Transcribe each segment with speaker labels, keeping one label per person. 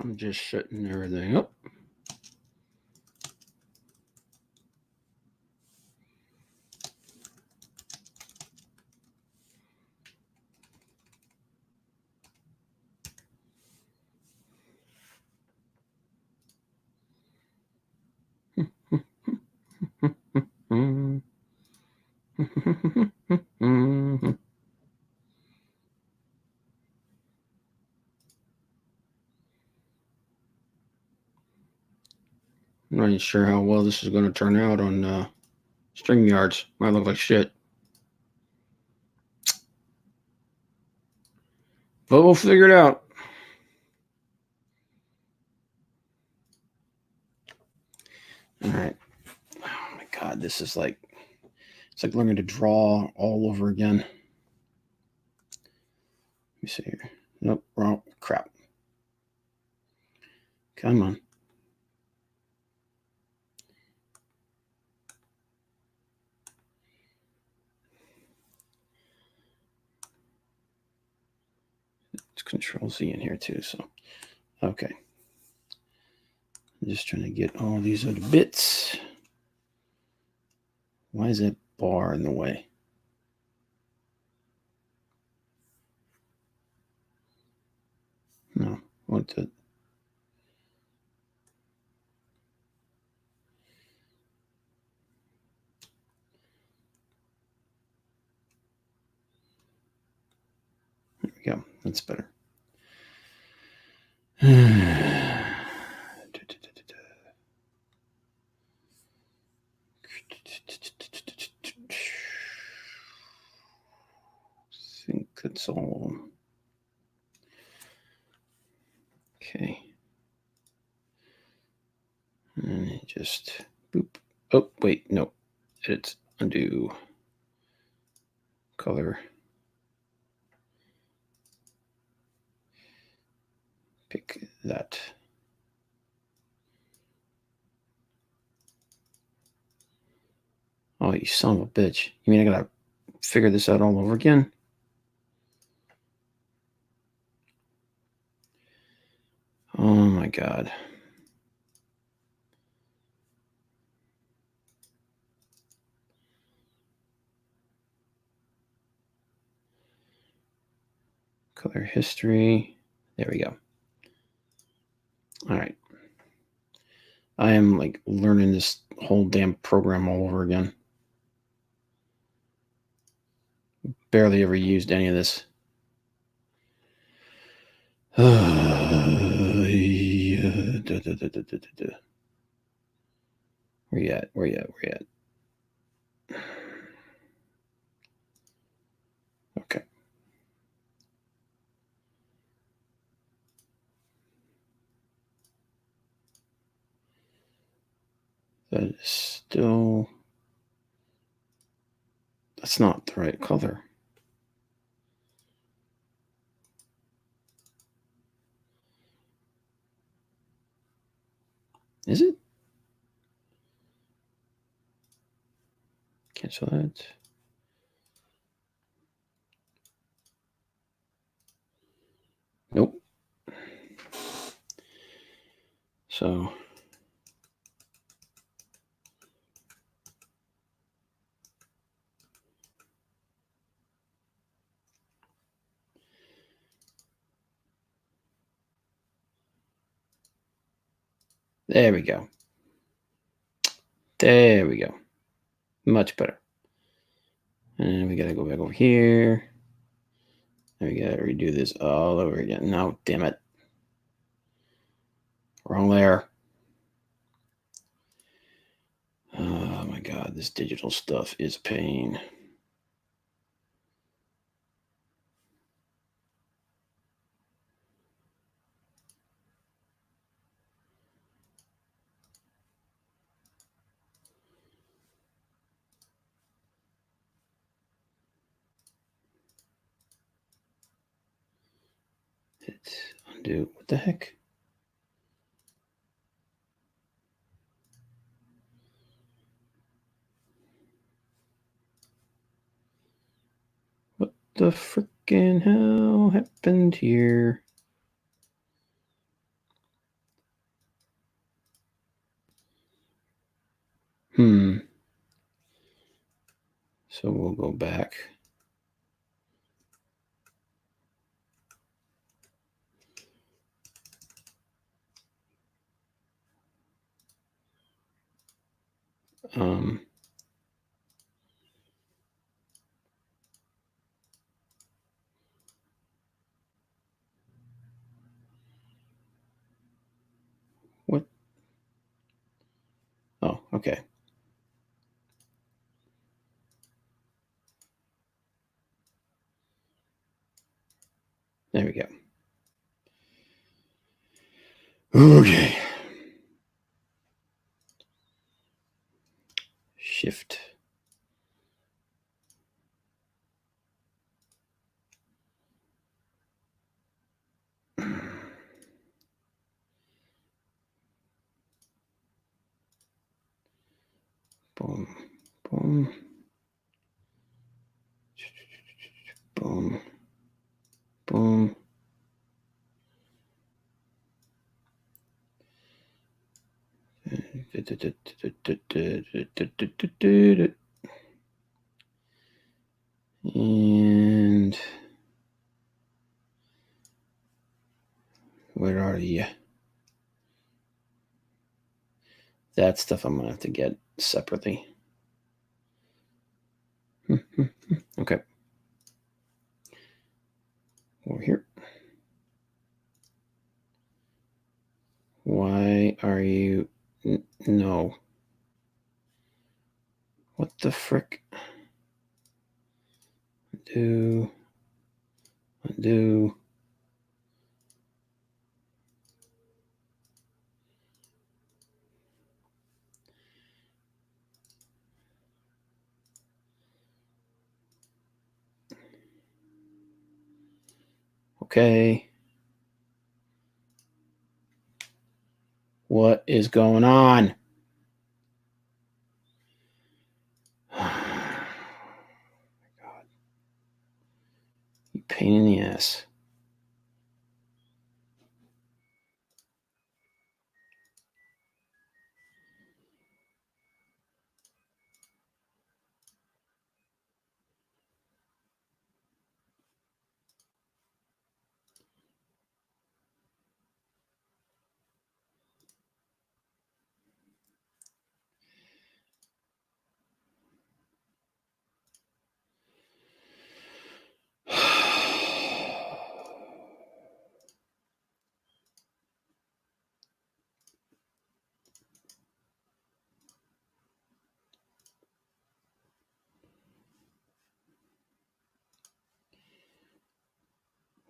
Speaker 1: I'm just setting everything up. I'm not even sure how well this is going to turn out on StreamYards. Might look like shit. But we'll figure it out. All right. Oh my God, this is like, it's like learning to draw all over again. Let me see here. Nope, wrong. Crap. Come on. It's Control Z in here too, so okay. I'm just trying to get all these other bits. Why is that bar in the way? No, what the? There we go. That's better. I think that's all. Okay. And just boop. Oh, wait, no. Edit, undo, color. Pick that. Oh, you son of a bitch. You mean I gotta figure this out all over again? Oh my God. Color history. There we go. All right. I am like learning this whole damn program all over again. Barely ever used any of this. Where you at? Where you at? Okay. That is still... That's not the right color. Is it? Cancel that. Nope. So... There we go. There we go. Much better. And we gotta go back over here. And we gotta redo this all over again. No, damn it. Wrong layer. Oh my God, this digital stuff is a pain. Hit undo. What the heck? What the frickin' hell happened here? So we'll go back. What? Oh, okay. There we go. Okay. Shift. Boom, boom, boom, boom. And where are you? That stuff I'm gonna have to get separately. Okay. Over here. Why are you? No. What the frick? Undo. Undo. Okay. What is going on? God. You pain in the ass.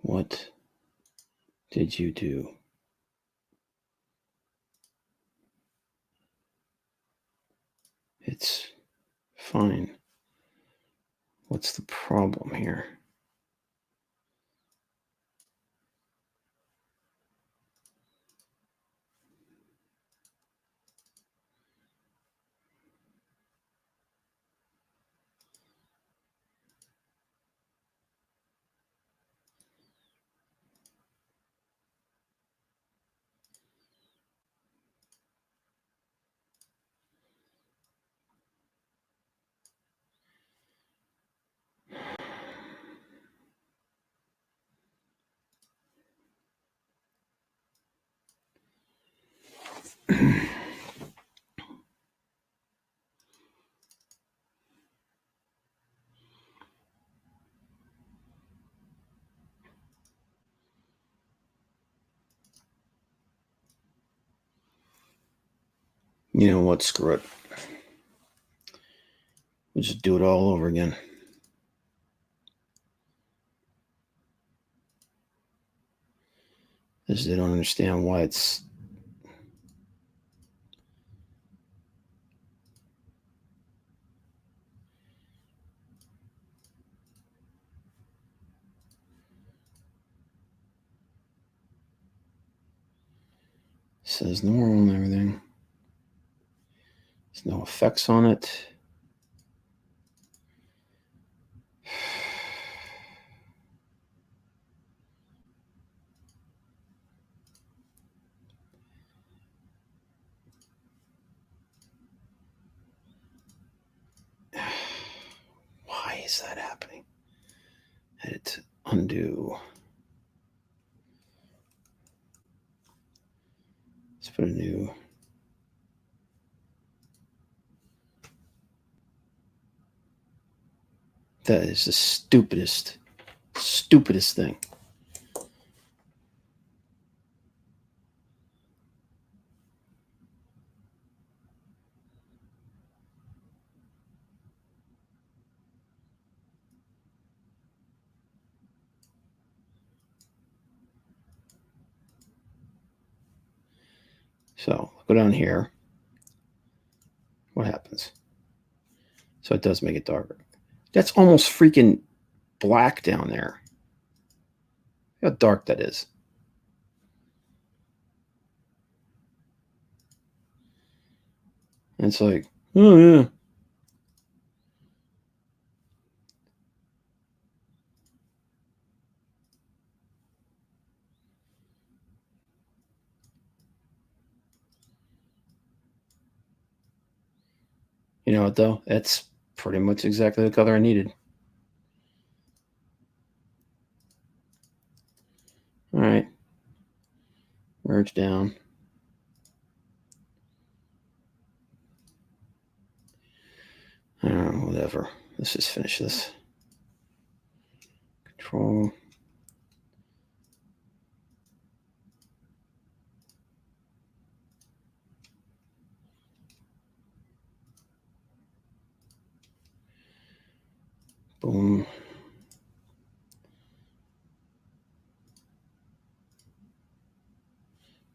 Speaker 1: What did you do? It's fine. What's the problem here? You know what? Screw it. We'll just do it all over again. Because they don't understand why it's. Says normal and everything. There's no effects on it. is that happening? Edit, undo. Let's put a new. That is the stupidest thing. So go down here. What happens? So it does make it darker. That's almost freaking black down there. How dark that is. And it's like, oh yeah. You know what though? That's pretty much exactly the color I needed. All right. Merge down. I don't know, whatever. Let's just finish this. Control. Boom.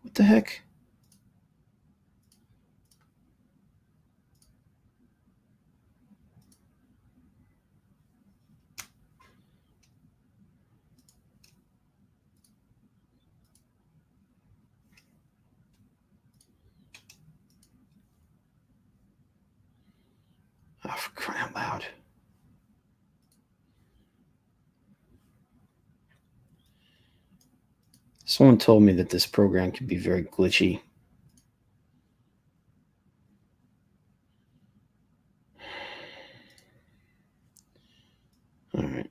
Speaker 1: What the heck? Oh, for crying out loud. Someone told me that this program can be very glitchy. All right.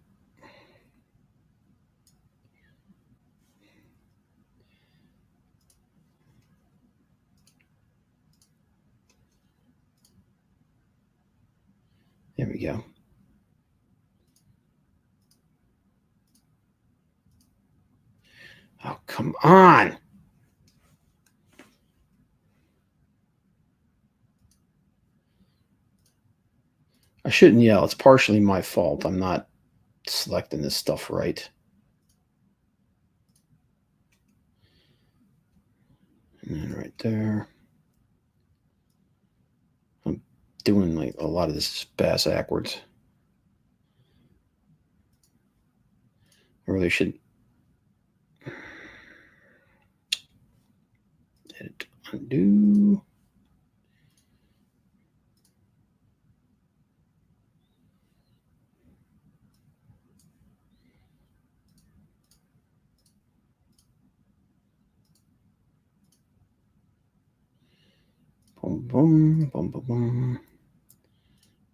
Speaker 1: There we go. Oh, come on. I shouldn't yell. It's partially my fault. I'm not selecting this stuff right. And then right there. I'm doing like a lot of this bass backwards. I really should edit, undo. Boom, boom, boom, boom, boom,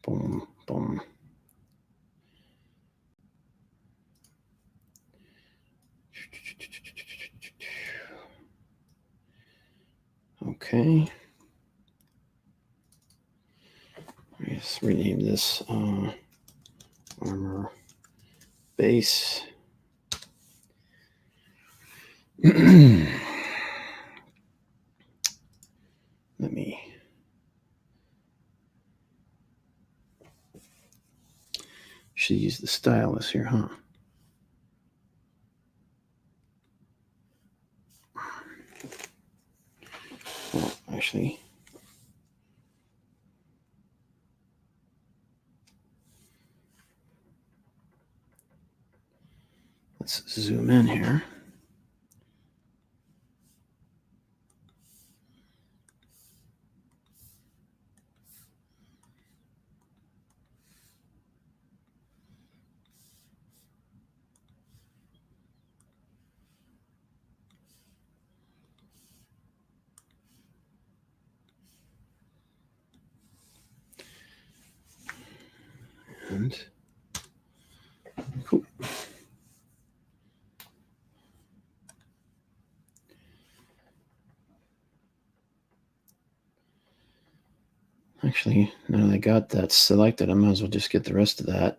Speaker 1: boom, boom. Okay. Let's rename this armor base. Let me. Should use the stylus here, huh? Well, actually, let's zoom in here. And Actually, now that I got that selected, I might as well just get the rest of that.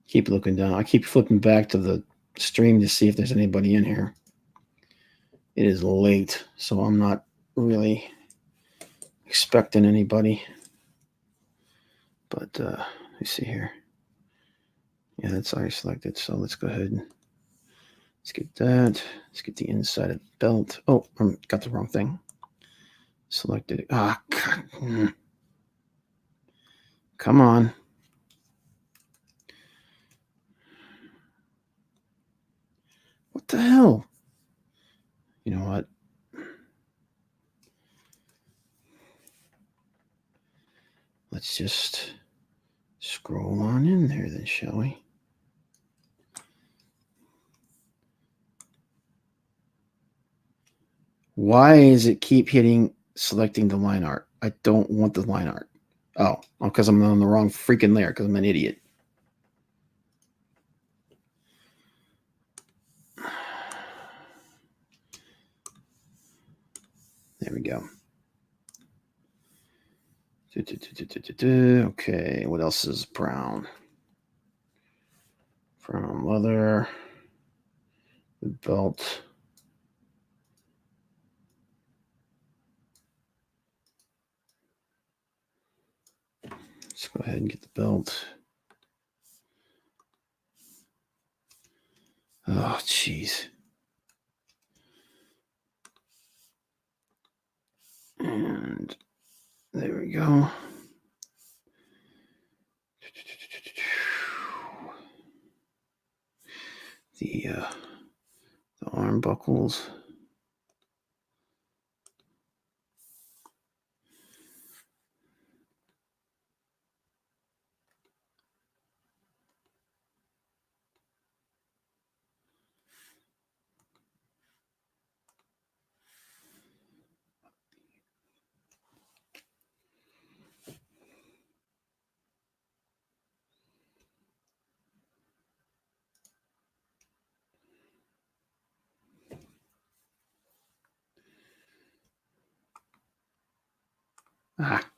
Speaker 1: Keep looking down. I keep flipping back to the stream to see if there's anybody in here. It is late, so I'm not really expecting anybody. But let me see here. Yeah, that's already selected. So let's go ahead and let's get that. Let's get the inside of the belt. Oh, I got the wrong thing. Selected. Ah, God. Come on. What the hell? You know what? Let's just scroll on in there then, shall we? Why does it keep hitting selecting the line art? I don't want the line art. Oh, because I'm on the wrong freaking layer because I'm an idiot. There we go. Okay, what else is brown? Brown leather. The belt. Let's go ahead and get the belt. Oh, jeez. And there we go. The arm buckles. Ah.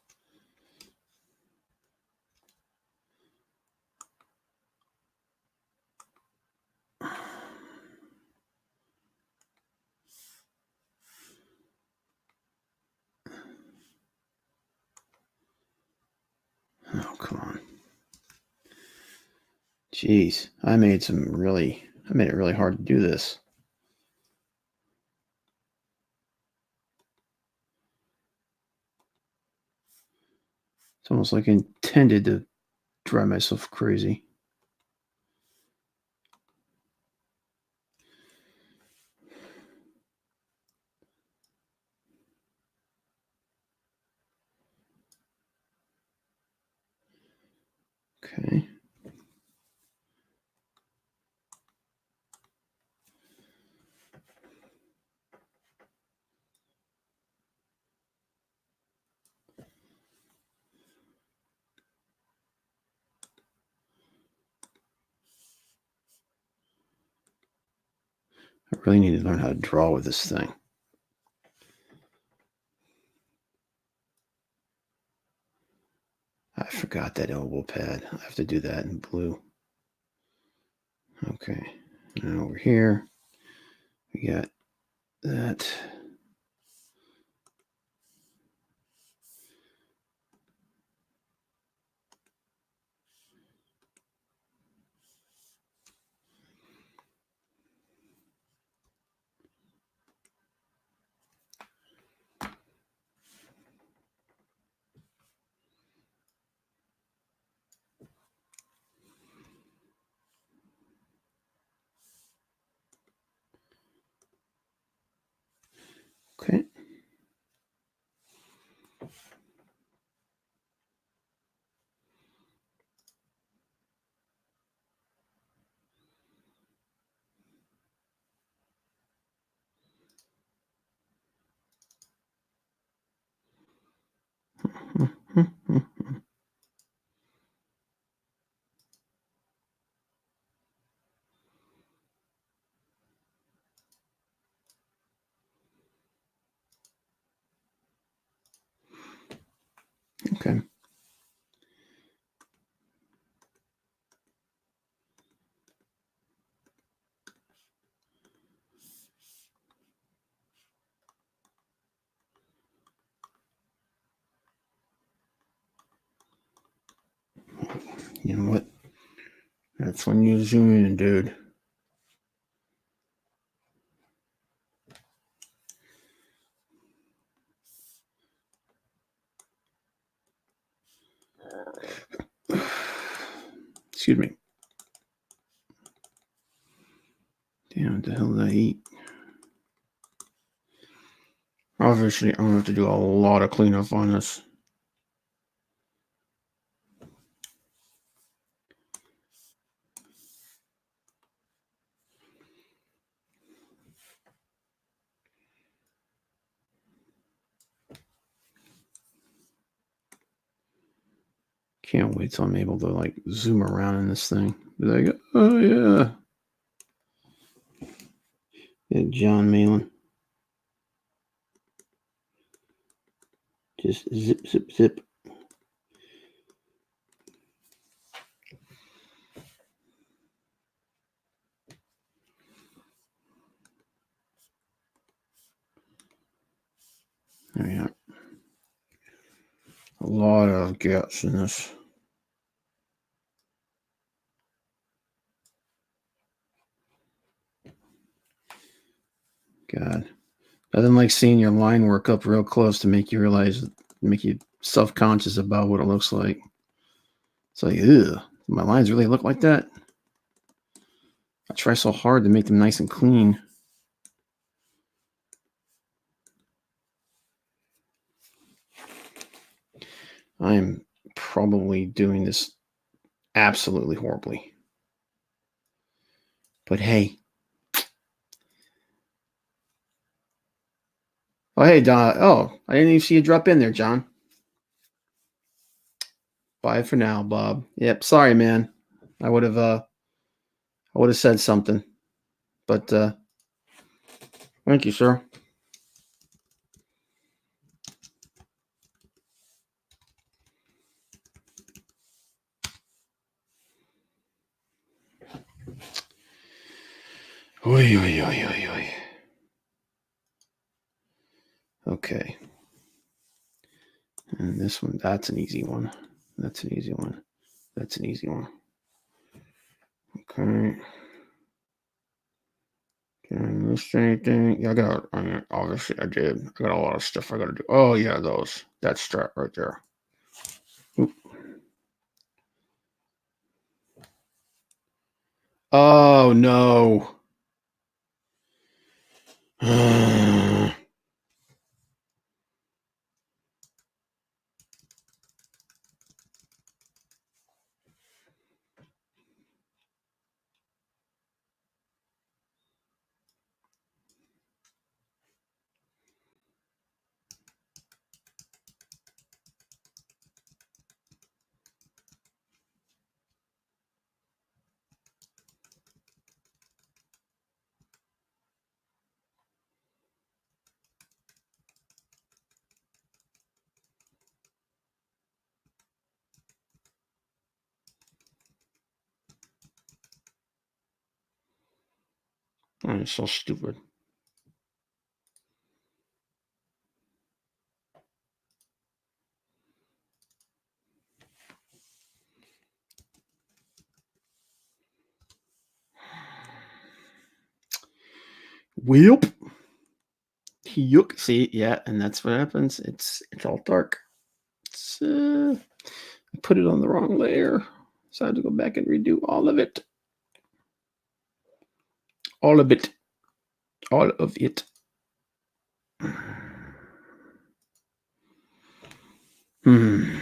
Speaker 1: Oh, come on. Jeez, I made it really hard to do this. It's almost like I intended to drive myself crazy. Okay. I really need to learn how to draw with this thing. I forgot that elbow pad. I have to do that in blue. Okay. Now over here, we got that. Okay. Okay. You know what? That's when you zoom in, dude. Excuse me. Damn, what the hell did I eat? Obviously, I'm going to have to do a lot of cleanup on this. Can't wait till I'm able to like zoom around in this thing. Be like, oh yeah. Yeah, John Malin. Just zip, zip, zip. There we are. A lot of gaps in this. God. Nothing like seeing your line work up real close to make you realize, make you self-conscious about what it looks like. It's like, ew, my lines really look like that? I try so hard to make them nice and clean. I am probably doing this absolutely horribly. But hey. Oh, hey, Don. Oh, I didn't even see you drop in there, John. Bye for now, Bob. Yep, sorry, man. I would have said something. But thank you, sir. Oy, oy, oy, oy, oy. Okay. And this one, that's an easy one. That's an easy one. That's an easy one. Okay. Did I miss anything? Yeah, I mean, obviously I did. I got a lot of stuff I gotta do. Oh yeah, those. That strap right there. Oop. Oh no. I'm so stupid. Whoop. Yuck. See, yeah, and that's what happens. It's all dark. It's put it on the wrong layer. So I had to go back and redo all of it. All of it. All of it. Hmm.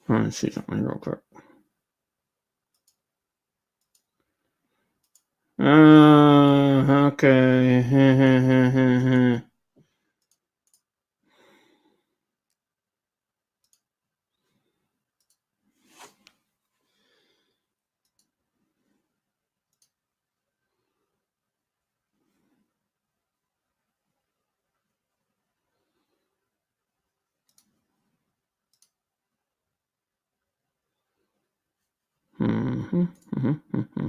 Speaker 1: Let's see something real quick. Okay. Mm-hmm, mm-hmm, mm-hmm.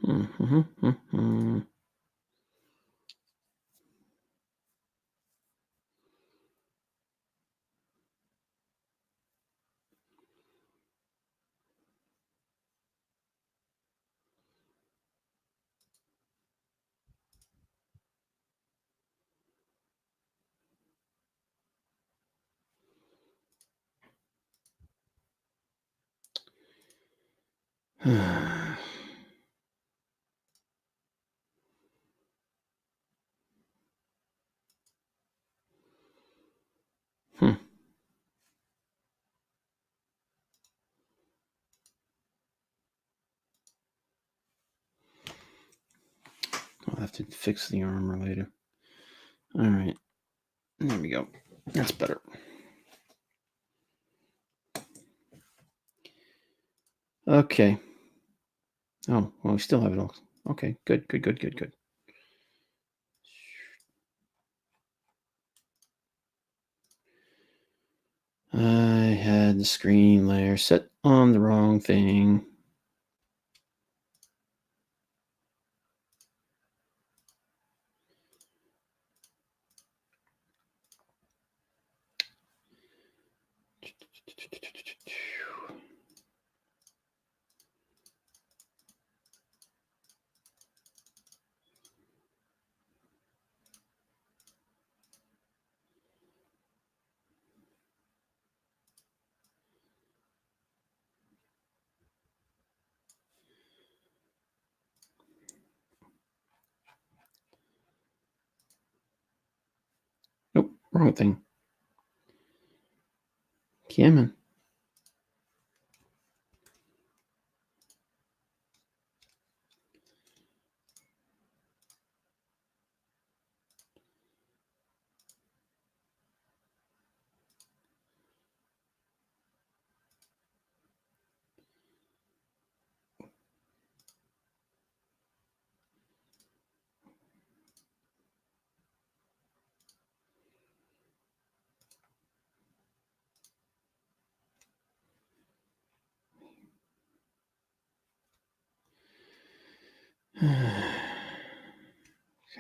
Speaker 1: Mm-hmm, mm-hmm. Hmm. I'll have to fix the armor later. All right. There we go. That's better. Okay. Oh, well, we still have it all. Okay, good. I had the screen layer set on the wrong thing. Nope, wrong thing. Come on.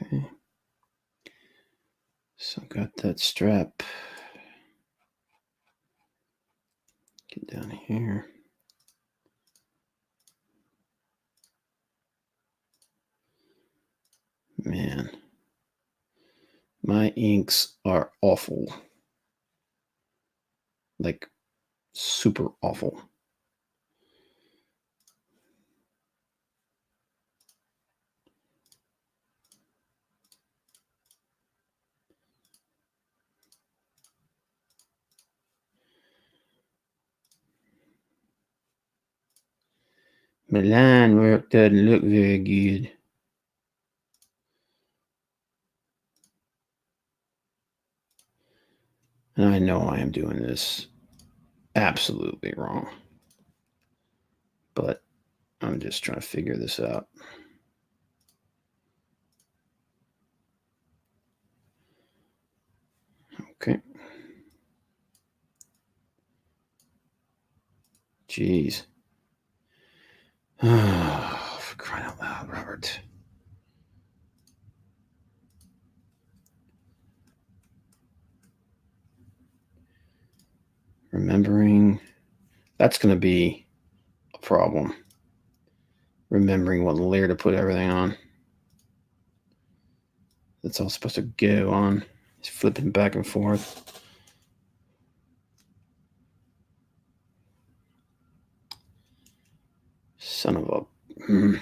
Speaker 1: Okay. So got that strap. Get down here. Man, my inks are awful. Like, super awful. My line work doesn't look very good. And I know I am doing this absolutely wrong. But I'm just trying to figure this out. Okay. Jeez. Oh, for crying out loud, Robert. Remembering. That's going to be a problem. Remembering what layer to put everything on. It's all supposed to go on. It's flipping back and forth. Son of a.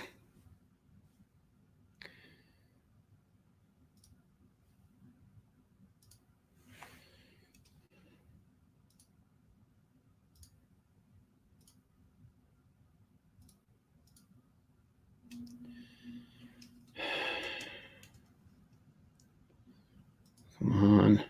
Speaker 1: Come on.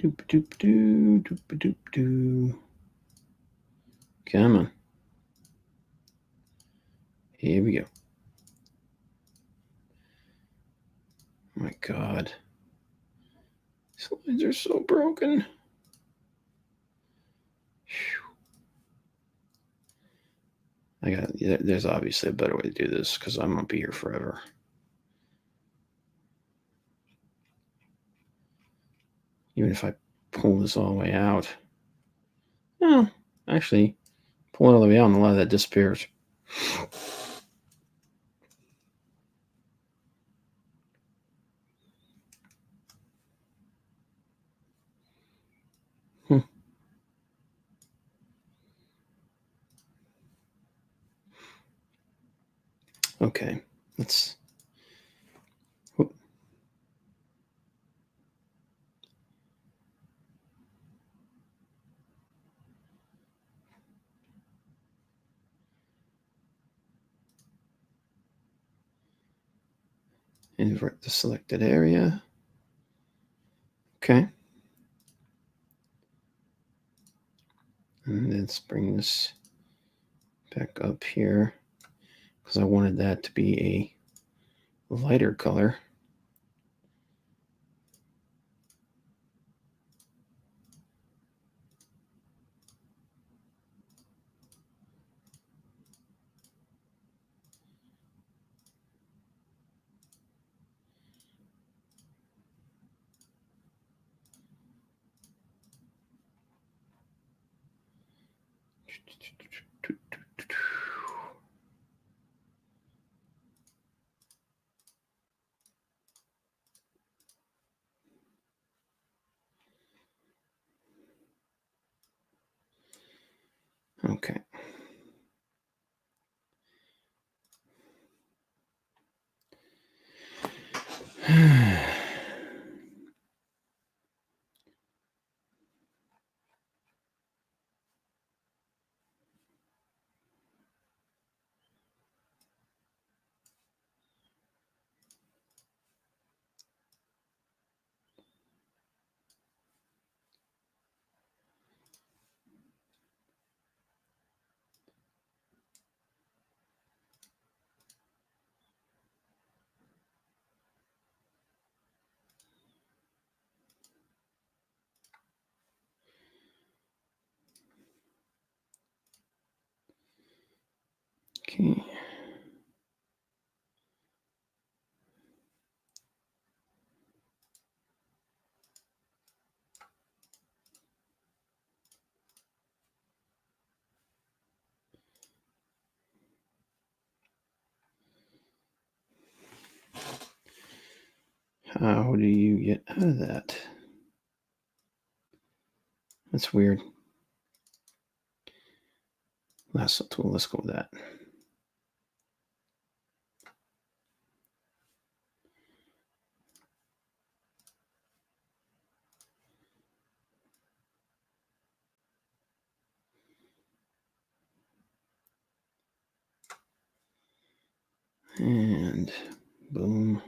Speaker 1: Doop doop doo doop doop doo. Come on. Here we go. Oh my God. These lines are so broken. Whew. There's obviously a better way to do this because I'm gonna be here forever. Even if I pull this all the way out. No, actually, pull it all the way out and a lot of that disappears. Okay, let's. Whoop. Invert the selected area. Okay. And let's bring this back up here because I wanted that to be a lighter color. Okay. Okay. How do you get out of that? That's weird. Lasso tool, let's go with that. And boom.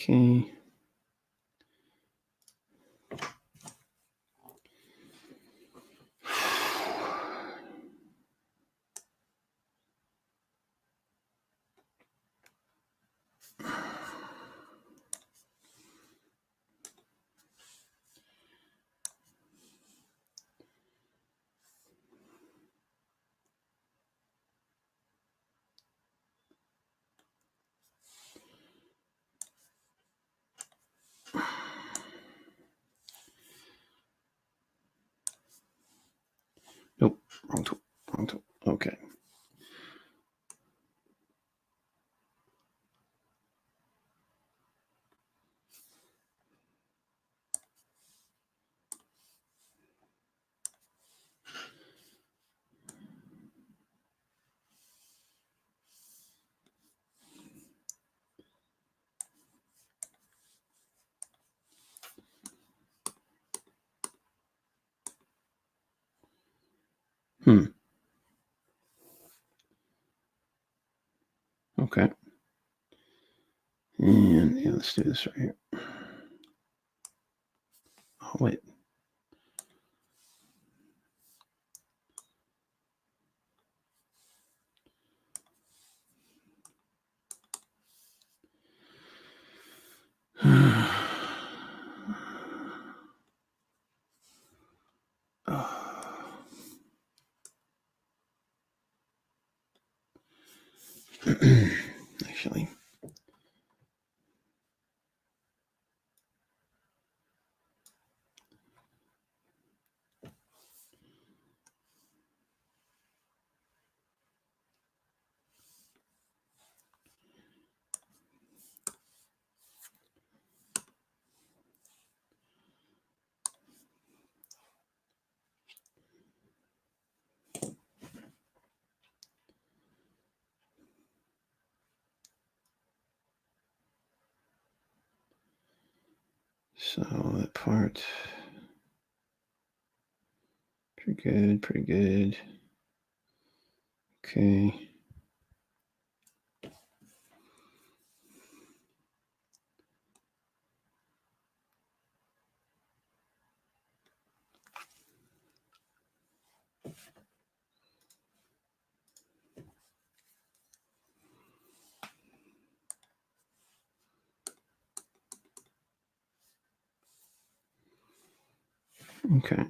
Speaker 1: Okay. Nope, wrong tool, wrong tool. Okay. Okay. And yeah, let's do this right here. Oh, wait. Actually. So that part, pretty good, pretty good. Okay. Okay.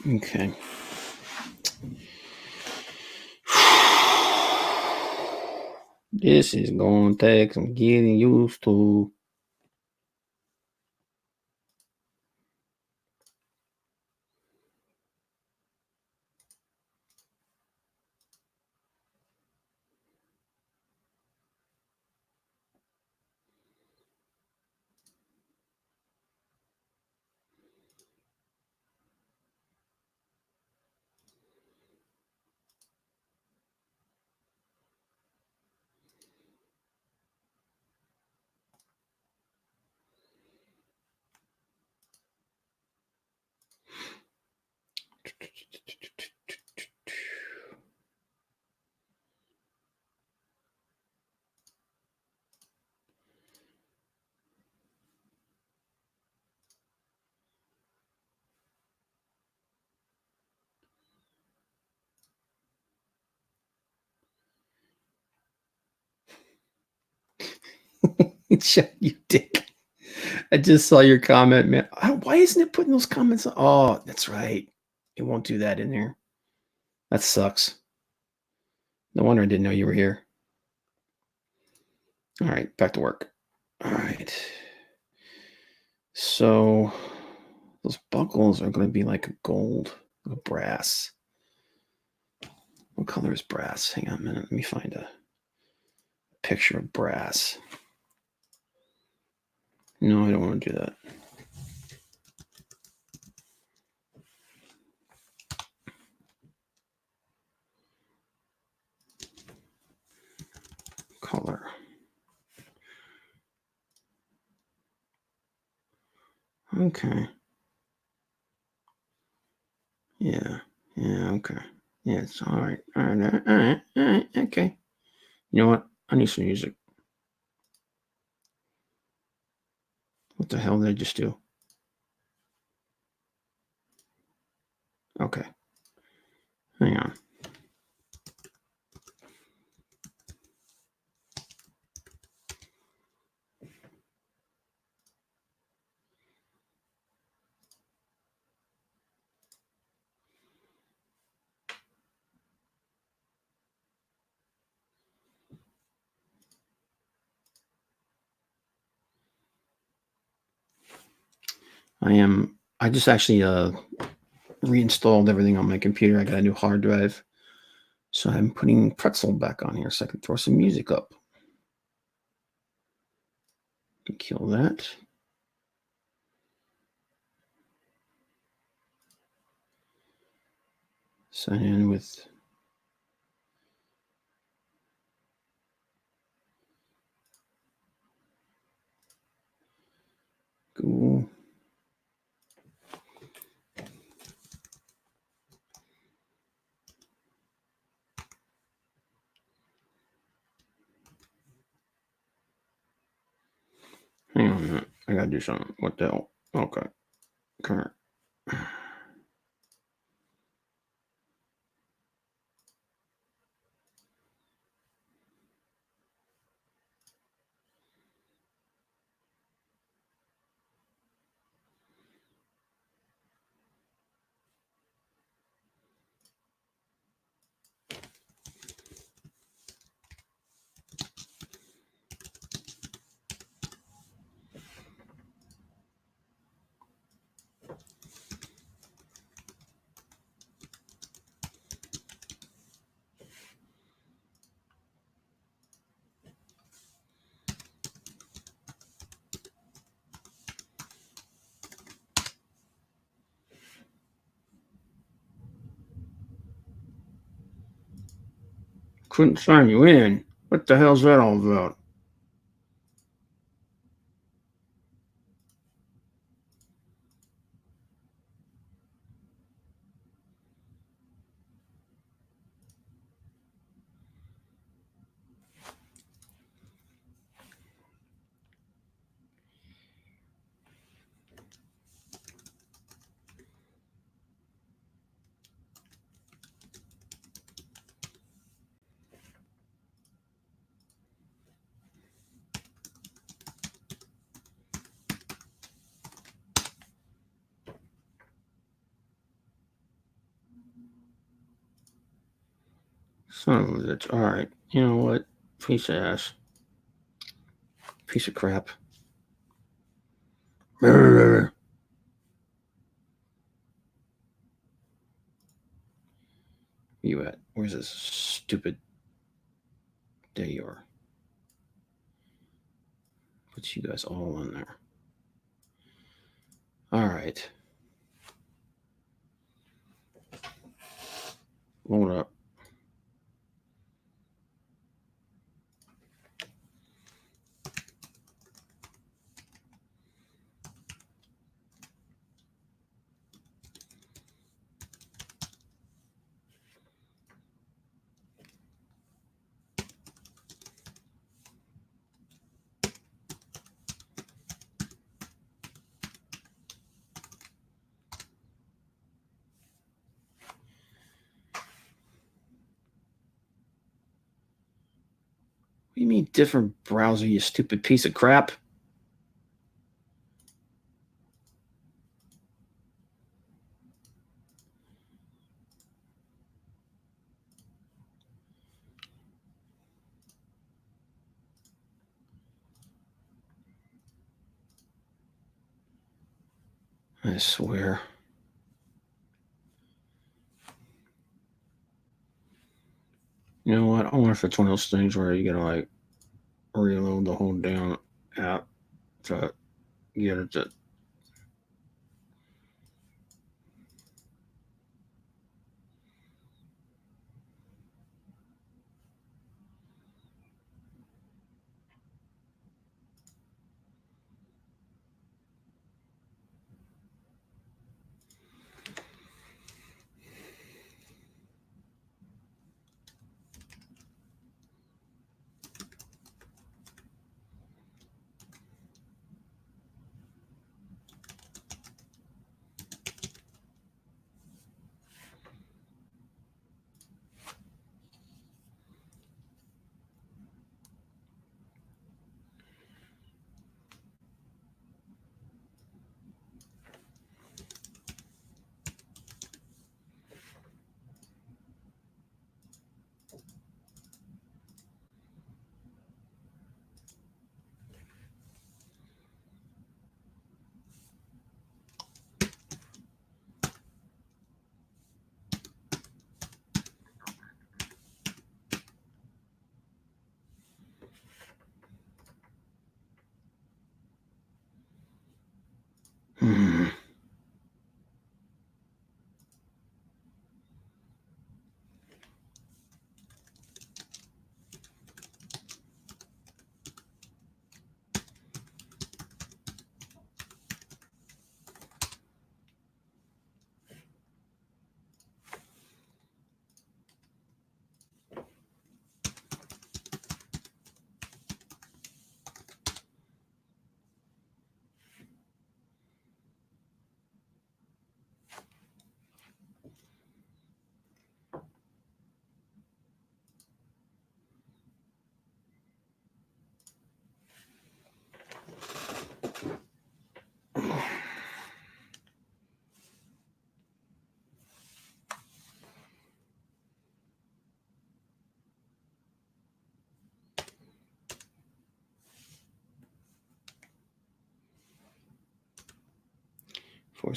Speaker 1: Okay. This is going to take some getting used to. You dick. I just saw your comment, man. Why isn't it putting those comments? Oh, that's right. It won't do that in there. That sucks. No wonder I didn't know you were here. All right, back to work. All right. So those buckles are going to be like a gold, a brass. What color is brass? Hang on a minute. Let me find a picture of brass. No, I don't want to do that. Color. Okay. Yeah. Yeah. Okay. Yeah. It's all right. All right. All right. All right. All right. Okay. You know what? I need some music. What the hell did I just do? Okay. Hang on. I just actually reinstalled everything on my computer. I got a new hard drive. So I'm putting Pretzel back on here so I can throw some music up. Kill that. Sign in with Google. Hang on a minute. I gotta do something. What the hell? Okay. Current. Couldn't sign you in. What the hell's that all about? Son of a bitch. All right. You know what? Piece of ass. Piece of crap. Where you at? Where's this stupid? There you are. Put you guys all in there. All right. Load up. What do you mean different browser, you stupid piece of crap? I swear. You know what? I wonder if it's one of those things where you gotta like reload the whole damn app to get it to.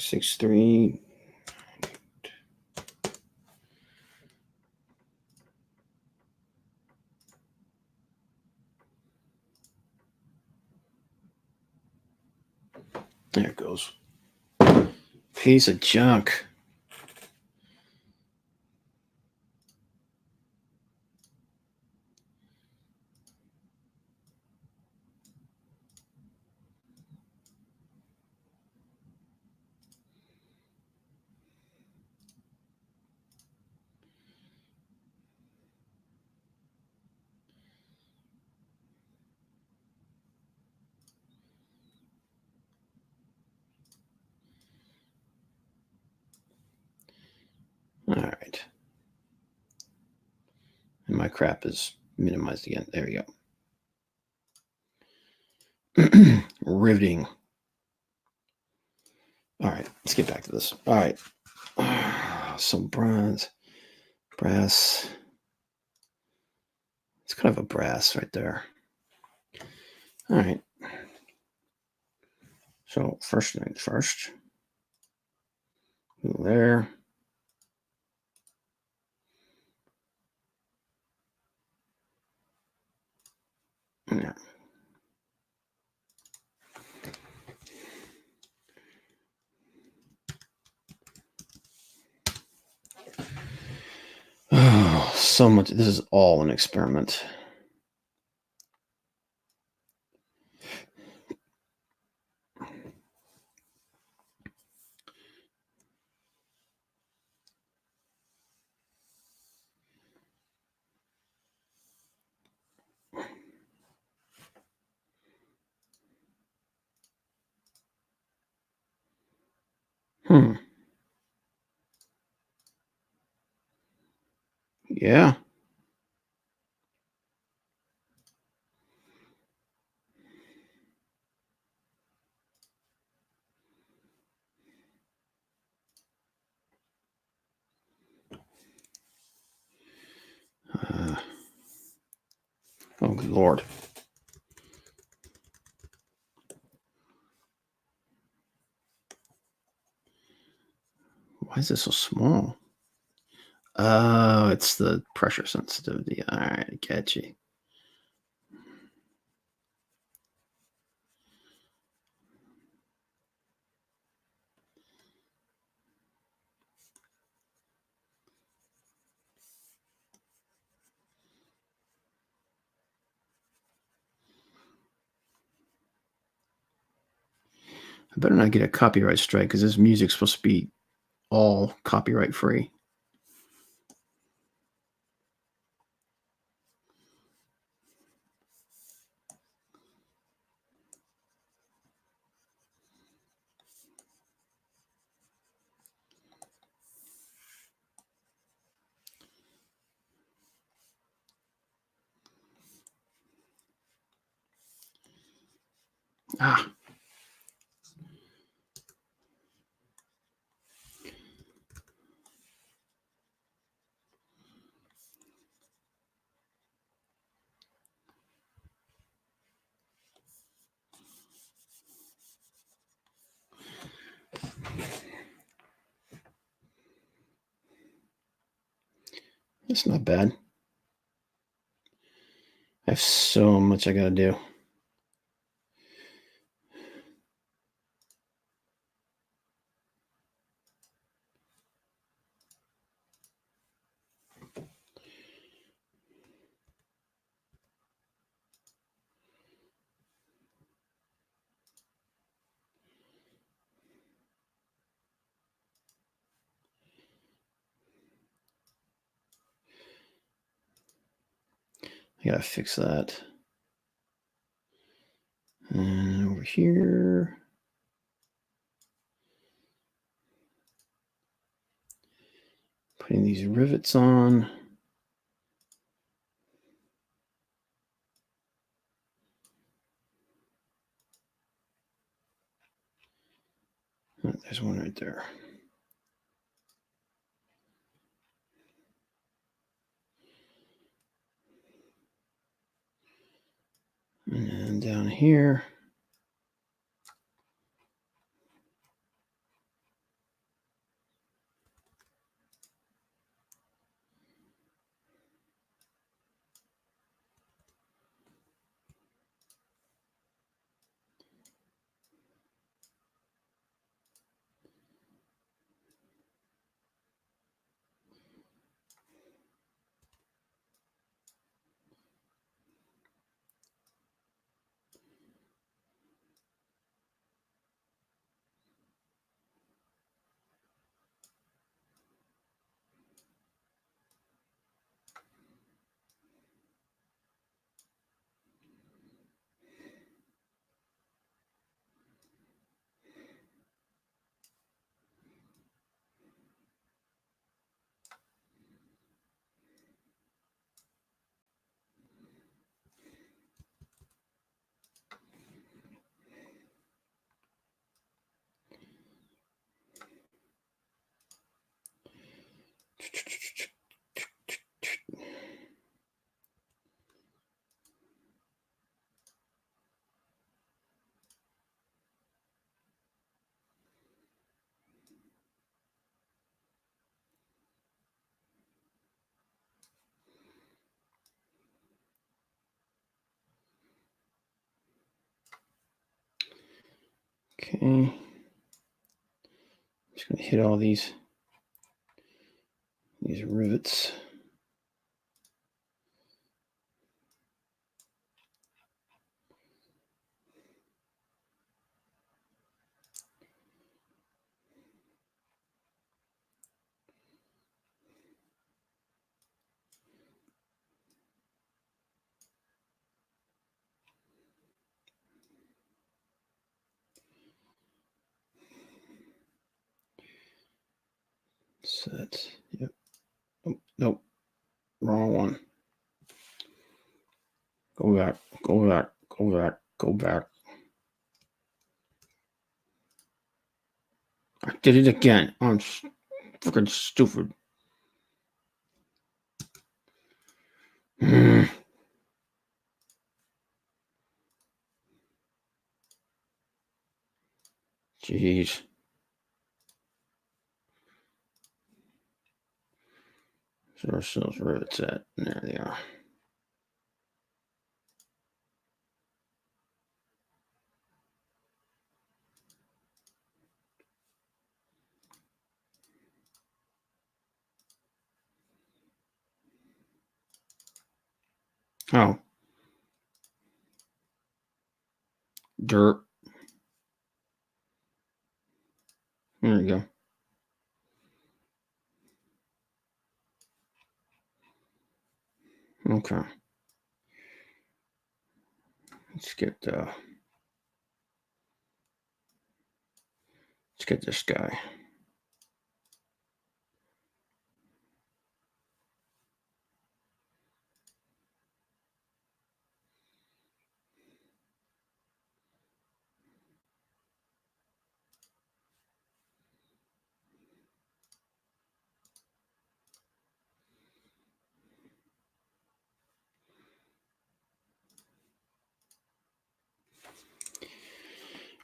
Speaker 1: 463. There it goes. Piece of junk. All right. And my crap is minimized again. There we go. Riveting. All right, let's get back to this. All right. Some brass. It's kind of a brass right there. All right. So first thing first. There. Yeah. Oh, so much. This is all an experiment. Yeah. Oh, good Lord. Why is this so small? Oh, it's the pressure sensitivity. All right, I get you. I better not get a copyright strike because this music's supposed to be all copyright free. Ah. It's not bad. I have so much I gotta do. I gotta fix that. And over here. Putting these rivets on. Oh, there's one right there. And down here. Okay. Just gonna hit all these rivets. Set. Yep. Oh, nope. Wrong one. Go back. Go back. Go back. Go back. I did it again. I'm freaking stupid. Jeez. So there's those rivets at. There they are. Oh. Dirt. There you go. Okay. Let's get this guy.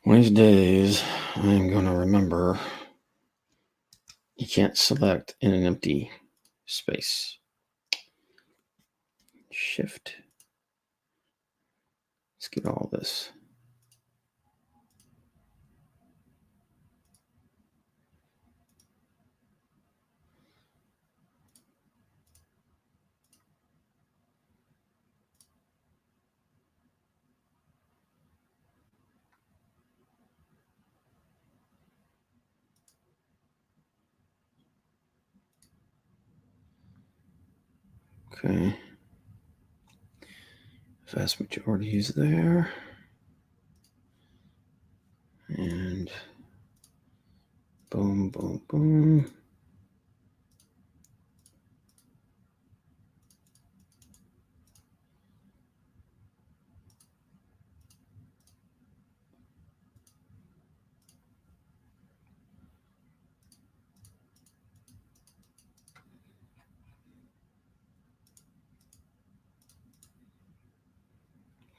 Speaker 1: One of these days, I'm going to remember you can't select in an empty space. Shift. Let's get all this. Okay. Vast majority is there. And boom, boom, boom.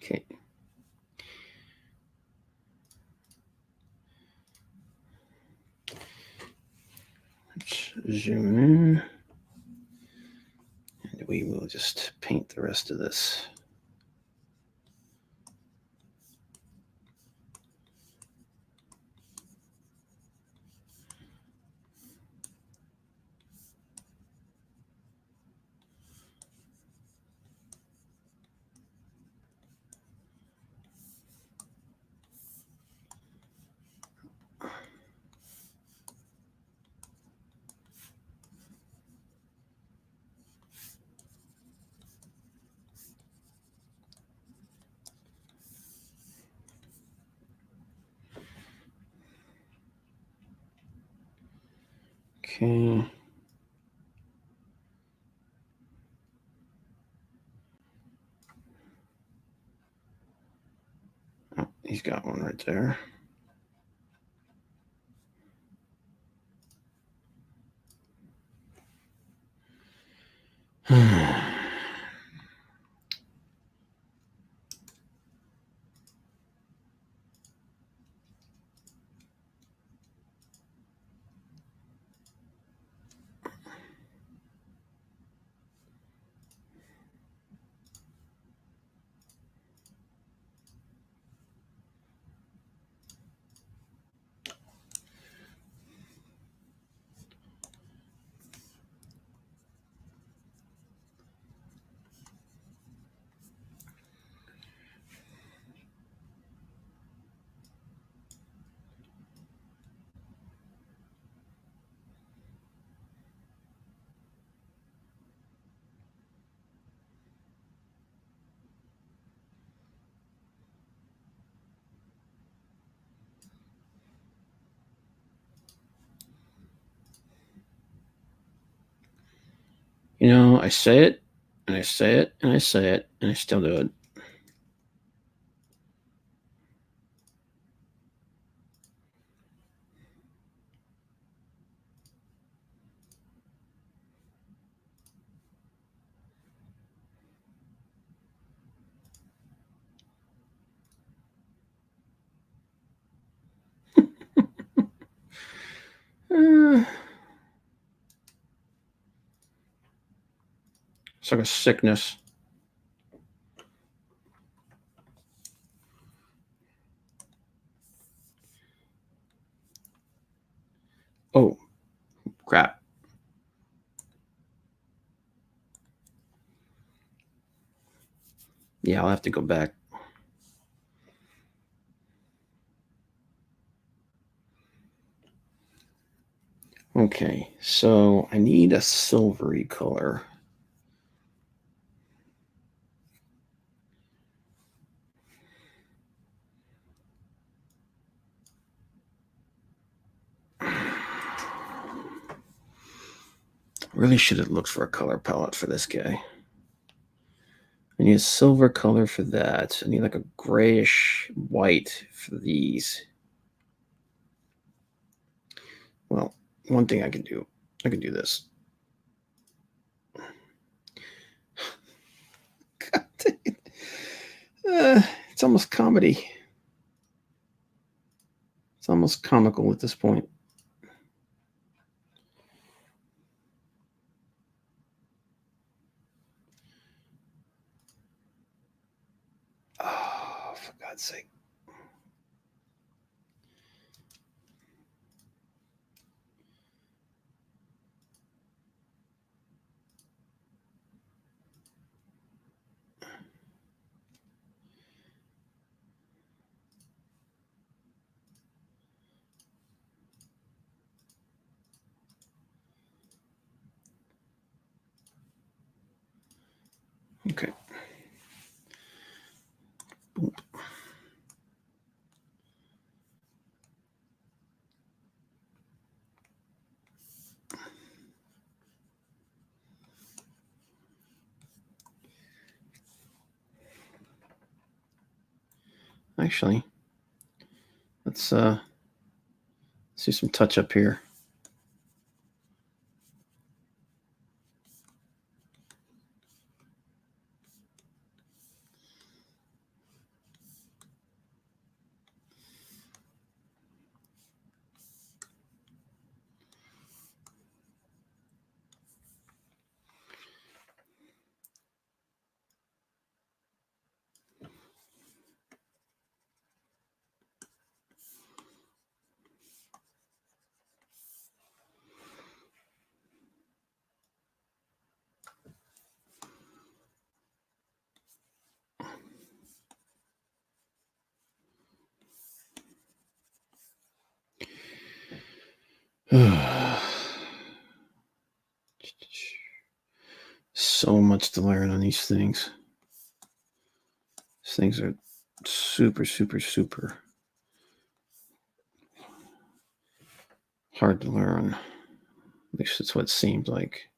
Speaker 1: Okay. Let's zoom in. And we will just paint the rest of this. Okay. Oh, he's got one right there. You know, I say it, and I say it, and I say it, and I still do it. It's like a sickness. Oh, crap. Yeah, I'll have to go back. Okay, so I need a silvery color. Really should have looked for a color palette for this guy. I need a silver color for that. I need like a grayish white for these. Well, one thing I can do this. God dang it. It's almost comedy. It's almost comical at this point. Oh, for God's sake. Okay. Boom. Actually, let's do some touch up here. So much to learn on these things. These things are super, super, super hard to learn. At least that's what it seemed like.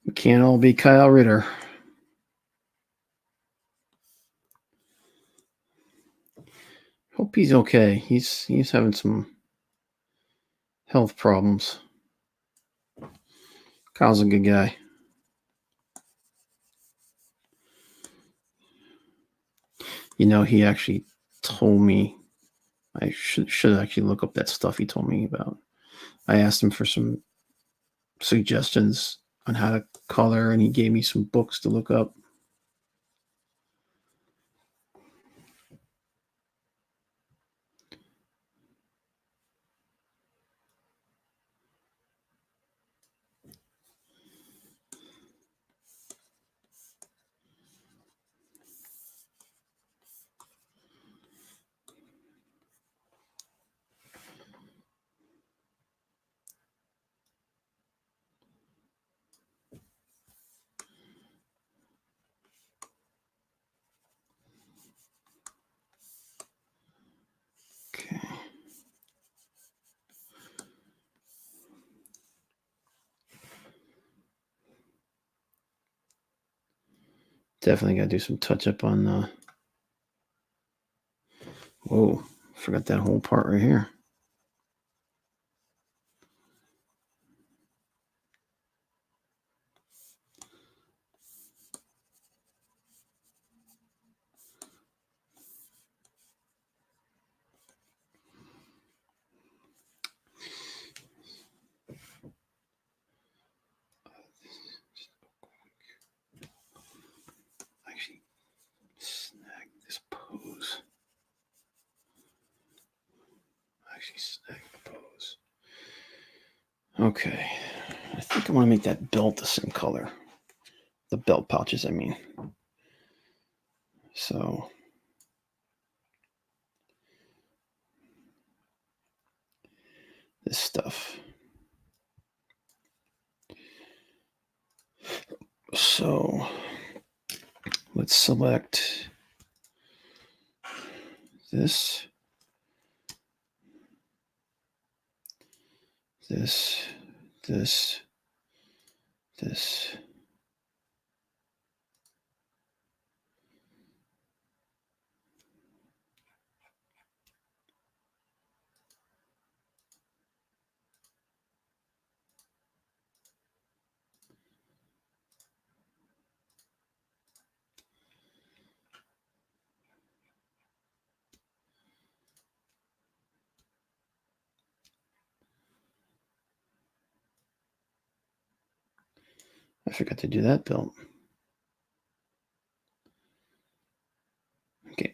Speaker 1: We can't all be Kyle Ritter. Hope he's okay. He's having some health problems. Kyle's a good guy. You know, he actually told me I should actually look up that stuff he told me about. I asked him for some suggestions on how to color, and he gave me some books to look up. Definitely got to do some touch up on the. Whoa, forgot that whole part right here. Actually, snag this pose. Actually, snag the pose. Okay. I think I want to make that belt the same color. The belt pouches, I mean. So. This stuff. So. Let's select this. This. This. This. I forgot to do that belt. Okay.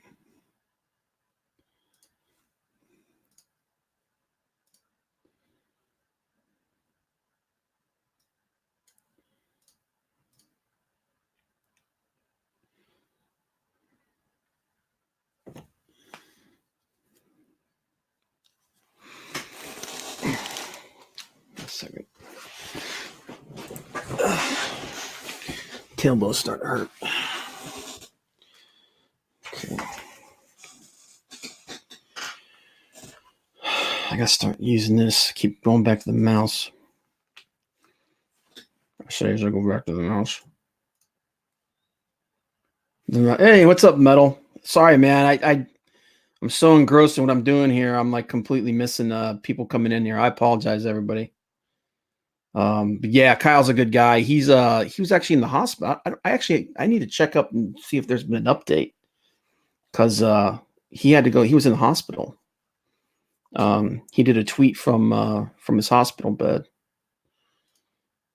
Speaker 1: A second. Tailbow's starting to hurt. Okay. I gotta start using this. Keep going back to the mouse. I say as I go back to the mouse. Hey, what's up, Metal? Sorry, man. I'm so engrossed in what I'm doing here. I'm like completely missing people coming in here. I apologize, everybody. But yeah, Kyle's a good guy. He was actually in the hospital. I need to check up and see if there's been an update because he had to go. He was in the hospital. He did a tweet from his hospital bed.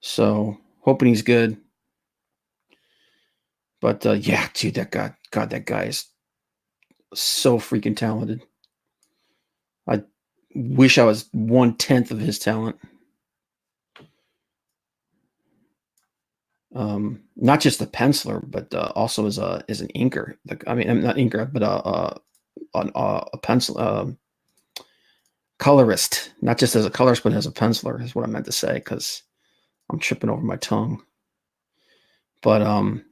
Speaker 1: So hoping he's good. But yeah, dude, that guy is so freaking talented. I wish I was 1/10 of his talent. Not just a penciler, but also as an inker. I mean, I'm not inker, but a pencil colorist. Not just as a colorist, but as a penciler is what I meant to say because I'm tripping over my tongue. But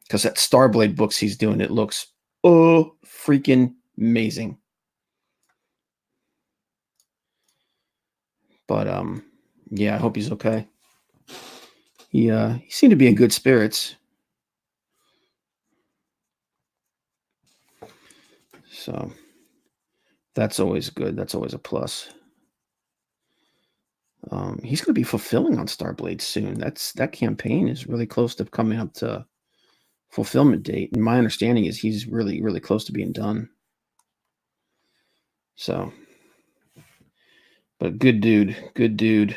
Speaker 1: because that Starblade books he's doing, it looks freaking amazing. But yeah, I hope he's okay. He seemed to be in good spirits. So that's always good. That's always a plus. He's going to be fulfilling on Starblade soon. That campaign is really close to coming up to fulfillment date. And my understanding is he's really, really close to being done. So, but good dude. Good dude.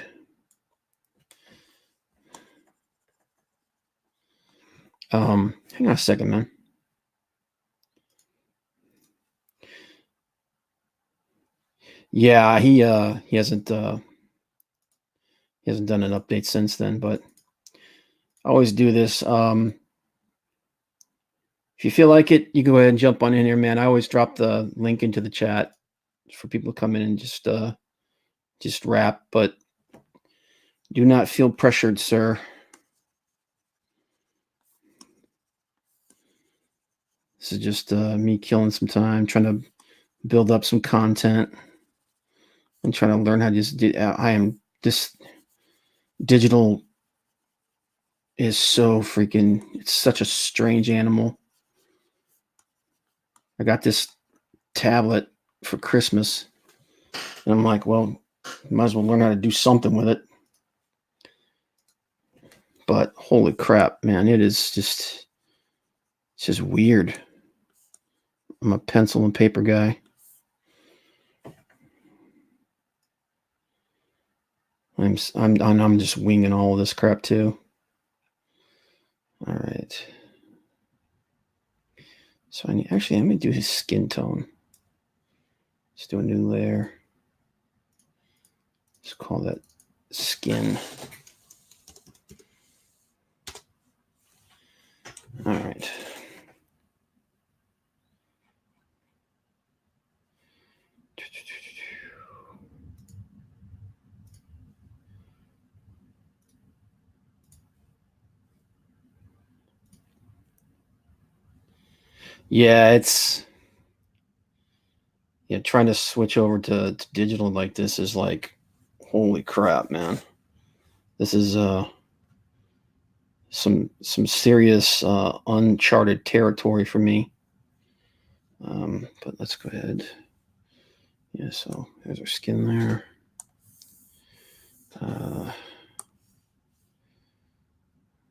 Speaker 1: Hang on a second, man. Yeah, he hasn't done an update since then, but I always do this. If you feel like it, you go ahead and jump on in here, man. I always drop the link into the chat for people to come in and just rap, but do not feel pressured, sir. This is just me killing some time, trying to build up some content and trying to learn how to just do. This digital is so freaking, it's such a strange animal. I got this tablet for Christmas, and I'm like, well, might as well learn how to do something with it. But holy crap, man, it's just weird. I'm a pencil and paper guy. I'm just winging all of this crap too. All right. So I'm gonna do his skin tone. Let's do a new layer. Let's call that skin. All right. Yeah, trying to switch over to digital like this is like, holy crap, man. This is some serious uncharted territory for me. But let's go ahead. Yeah, so there's our skin there.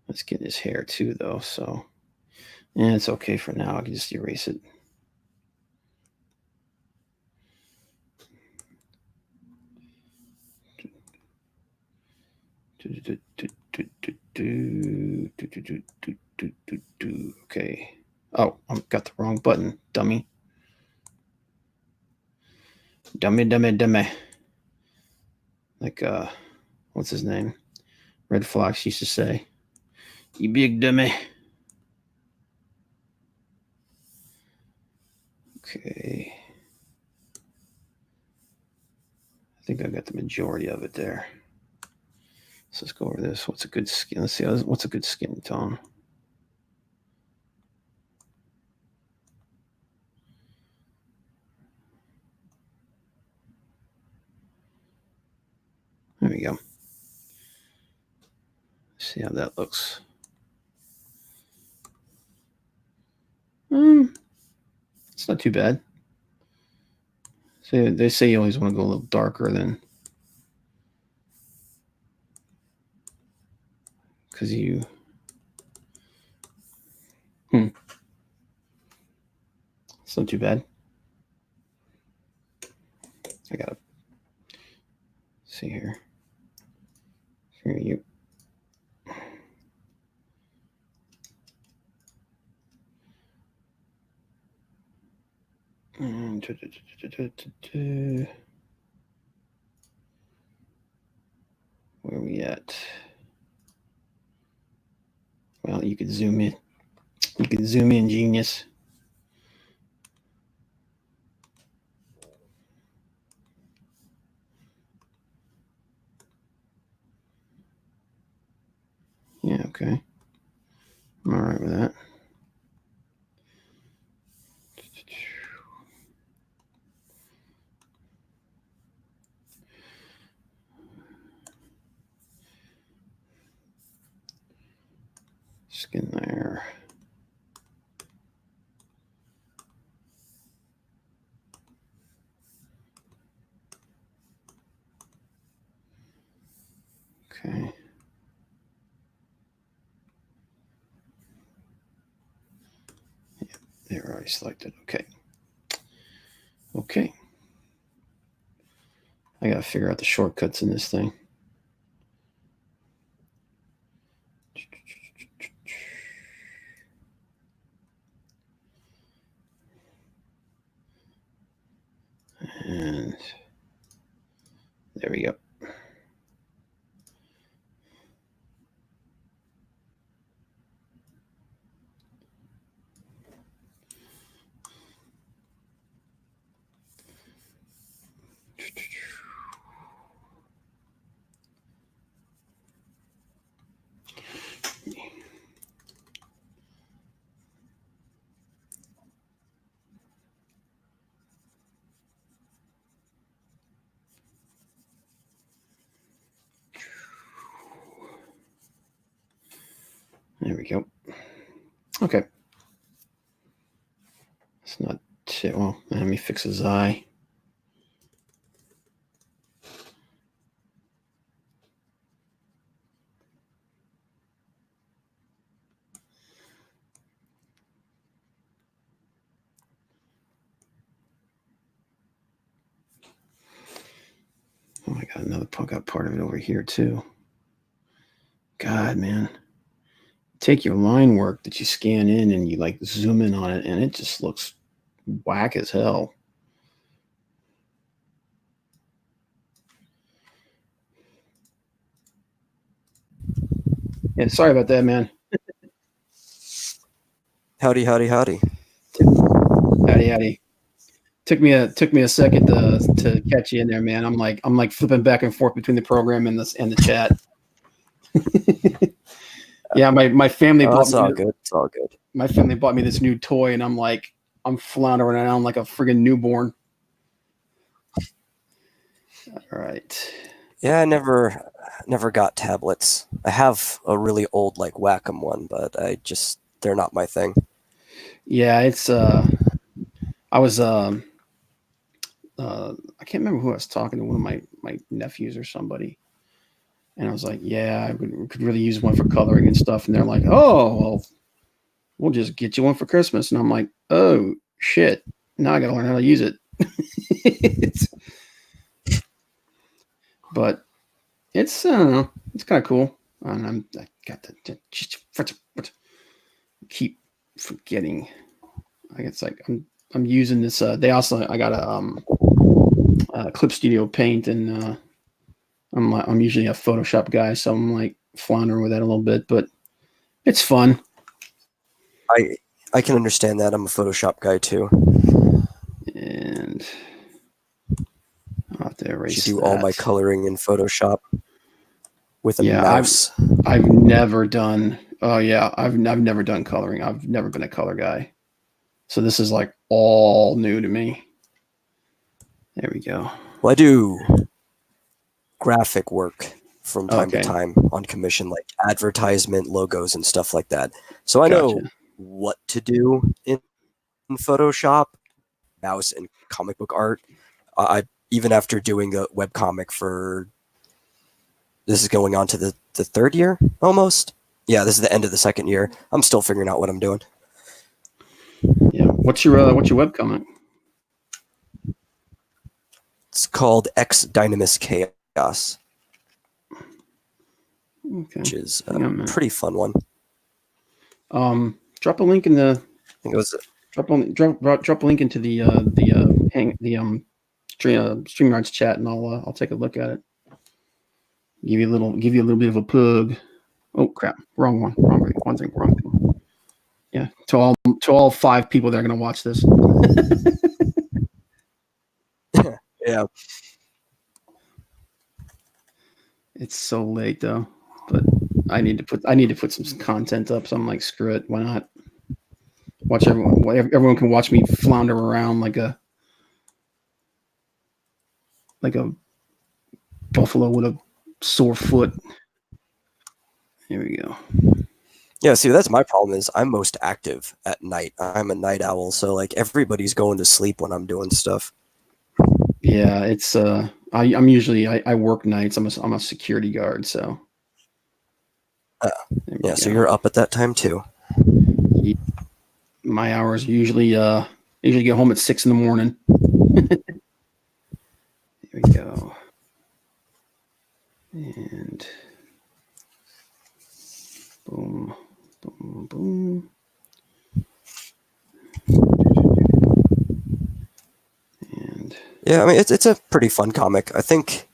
Speaker 1: Let's get his hair too, though. So, yeah, it's okay for now. I can just erase it. Okay. Oh, I got the wrong button, dummy. Dummy. Like, what's his name? Red Fox used to say, "You big dummy." Okay. I think I got the majority of it there. So let's go over this. What's a good skin? Let's see. What's a good skin tone? There we go. See how that looks. It's not too bad. So they say you always want to go a little darker than, because you. It's not too bad. I gotta see here. Here you. Where are we at? Well, you could zoom in. You can zoom in, genius. Yeah, okay. I'm all right with that. Skin there. Okay. Yeah, they're already selected. Okay. Okay. I gotta figure out the shortcuts in this thing. And there we go. There we go. Okay. It's not Okay, well, let me fix his eye. Oh my god, another got part of it over here too. God, man. Take your line work that you scan in and you like zoom in on it, and it just looks whack as hell. Yeah, sorry about that, man.
Speaker 2: Howdy, howdy, howdy.
Speaker 1: Howdy, howdy. Took me a second to catch you in there, man. I'm like flipping back and forth between the program and the chat. Yeah, my family bought
Speaker 2: It's all good. It's all good.
Speaker 1: My family bought me this new toy, and I'm floundering around like a friggin' newborn. All right.
Speaker 2: Yeah, I never got tablets. I have a really old like Wacom one, but they're not my thing.
Speaker 1: Yeah, it's I was I can't remember who I was talking to, one of my nephews or somebody. And I was like, yeah, I could really use one for coloring and stuff. And they're like, oh, well, we'll just get you one for Christmas. And I'm like, oh, shit. Now I got to learn how to use it. But it's, I don't know, it's kind of cool. And I got to keep forgetting. I guess like I'm using this. I got a Clip Studio Paint, and I'm usually a Photoshop guy, so I'm like floundering with that a little bit, but it's fun.
Speaker 2: I can understand that. I'm a Photoshop guy too.
Speaker 1: And I'll have to erase
Speaker 2: do
Speaker 1: that.
Speaker 2: all my coloring in Photoshop with a mouse.
Speaker 1: I've never done. Oh yeah, I've never done coloring. I've never been a color guy, so this is like all new to me. There we go.
Speaker 2: Well, I do graphic work from time to time on commission, like advertisement logos and stuff like that. So I know what to do in Photoshop, mouse, and comic book art. I even after doing a webcomic this is going on to the third year almost. Yeah, this is the end of the second year. I'm still figuring out what I'm doing.
Speaker 1: Yeah, what's your webcomic?
Speaker 2: It's called X Dynamis Chaos.
Speaker 1: Okay.
Speaker 2: Which is a pretty fun one.
Speaker 1: Drop a link in the.
Speaker 2: I think it was
Speaker 1: drop a link into the StreamYards chat, and I'll take a look at it. Give you a little bit of a plug. Oh crap! Wrong thing. Yeah, to all 5 people that are going to watch this.
Speaker 2: Yeah.
Speaker 1: It's so late though, but I need to put some content up. So I'm like, screw it, why not? Watch everyone can watch me flounder around like a buffalo with a sore foot. Here we go.
Speaker 2: Yeah, see, that's my problem is I'm most active at night. I'm a night owl, so like everybody's going to sleep when I'm doing stuff.
Speaker 1: Yeah, it's I'm usually I work nights. I'm a security guard, so
Speaker 2: yeah. So you're up at that time too.
Speaker 1: My hours usually get home at 6 a.m. Here we go, and boom, boom, boom. And
Speaker 2: yeah, I mean it's a pretty fun comic. I think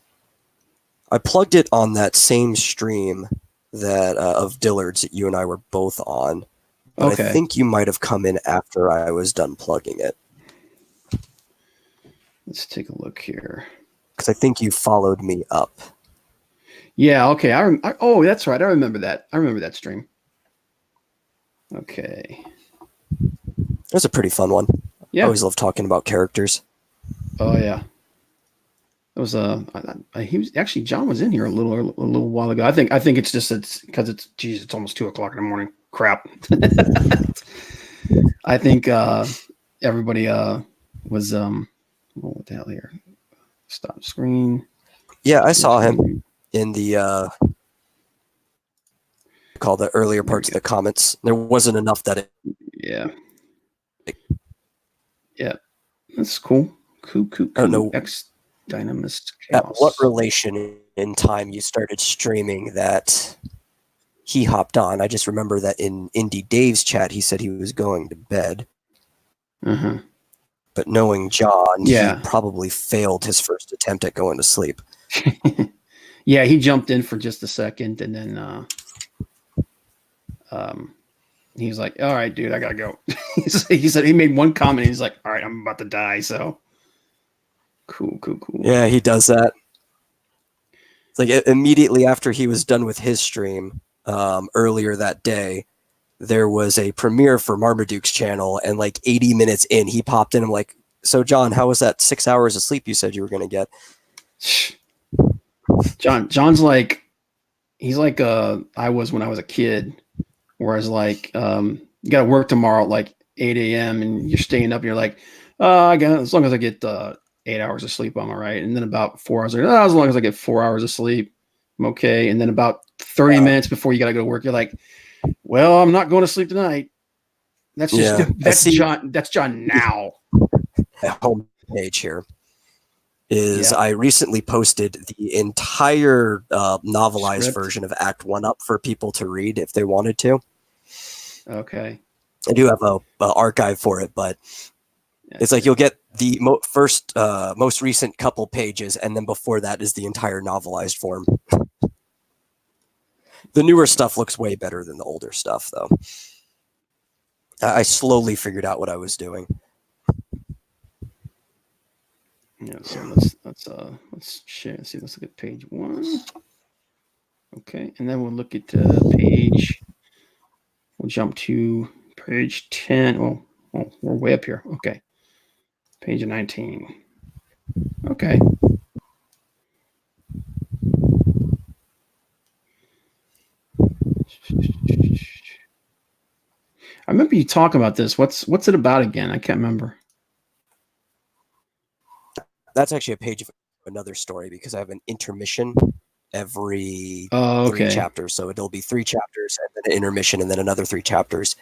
Speaker 2: I plugged it on that same stream that of Dillard's that you and I were both on. But I think you might have come in after I was done plugging it.
Speaker 1: Let's take a look here.
Speaker 2: Because I think you followed me up.
Speaker 1: Yeah, okay. Oh, that's right. I remember that. I remember that stream. Okay.
Speaker 2: It was a pretty fun one.
Speaker 1: Yeah.
Speaker 2: I always love talking about characters.
Speaker 1: Oh, yeah. It was he was actually John was in here a little while ago. I think it's just because it's almost 2:00 in the morning. Crap. I think everybody was what the hell here? Stop screen.
Speaker 2: Yeah, I saw him in the call the earlier parts of the comments. There wasn't enough that it.
Speaker 1: Yeah. Yeah, that's cool. Cool.
Speaker 2: I don't know.
Speaker 1: X Dynamis
Speaker 2: At
Speaker 1: Chaos.
Speaker 2: what relation in time you started streaming that he hopped on? I just remember that in Indie Dave's chat, he said he was going to bed.
Speaker 1: Uh-huh.
Speaker 2: But knowing John,
Speaker 1: Yeah.
Speaker 2: he probably failed his first attempt at going to sleep.
Speaker 1: Yeah, he jumped in for just a second, and then he was like, "All right, dude, I gotta go." He said he made one comment. He's like, "All right, I'm about to die." So cool.
Speaker 2: Yeah, he does that. It's like immediately after he was done with his stream earlier that day, there was a premiere for Marmaduke's channel, and like 80 minutes in, he popped in. I'm like, "So John, how was that 6 hours of sleep you said you were going to get?"
Speaker 1: John's like, he's like I was when I was a kid, whereas like you got to work tomorrow at like 8 a.m. and you're staying up and you're like, I got, as long as I get 8 hours of sleep, I'm all right. And then about 4 hours, like, as long as I get 4 hours of sleep, I'm okay. And then about 30 minutes before you got to go to work, you're like, well, I'm not going to sleep tonight. That's just that's John. That's John now.
Speaker 2: At homepage here is I recently posted the entire novelized version of Act 1 up for people to read if they wanted to.
Speaker 1: Okay.
Speaker 2: I do have a archive for it, but it's like you'll get the most recent couple pages, and then before that is the entire novelized form. The newer stuff looks way better than the older stuff, though. I slowly figured out what I was doing.
Speaker 1: Yeah, so let's share. See, let's look at page 1. Okay, and then we'll look at page. We'll jump to page 10. Oh, we're way up here. Okay, page 19. Okay. I remember you talking about this. What's it about again? I can't remember.
Speaker 2: That's actually a page of another story because I have an intermission every 3 chapters. So it'll be 3 chapters and then an intermission and then another 3 chapters.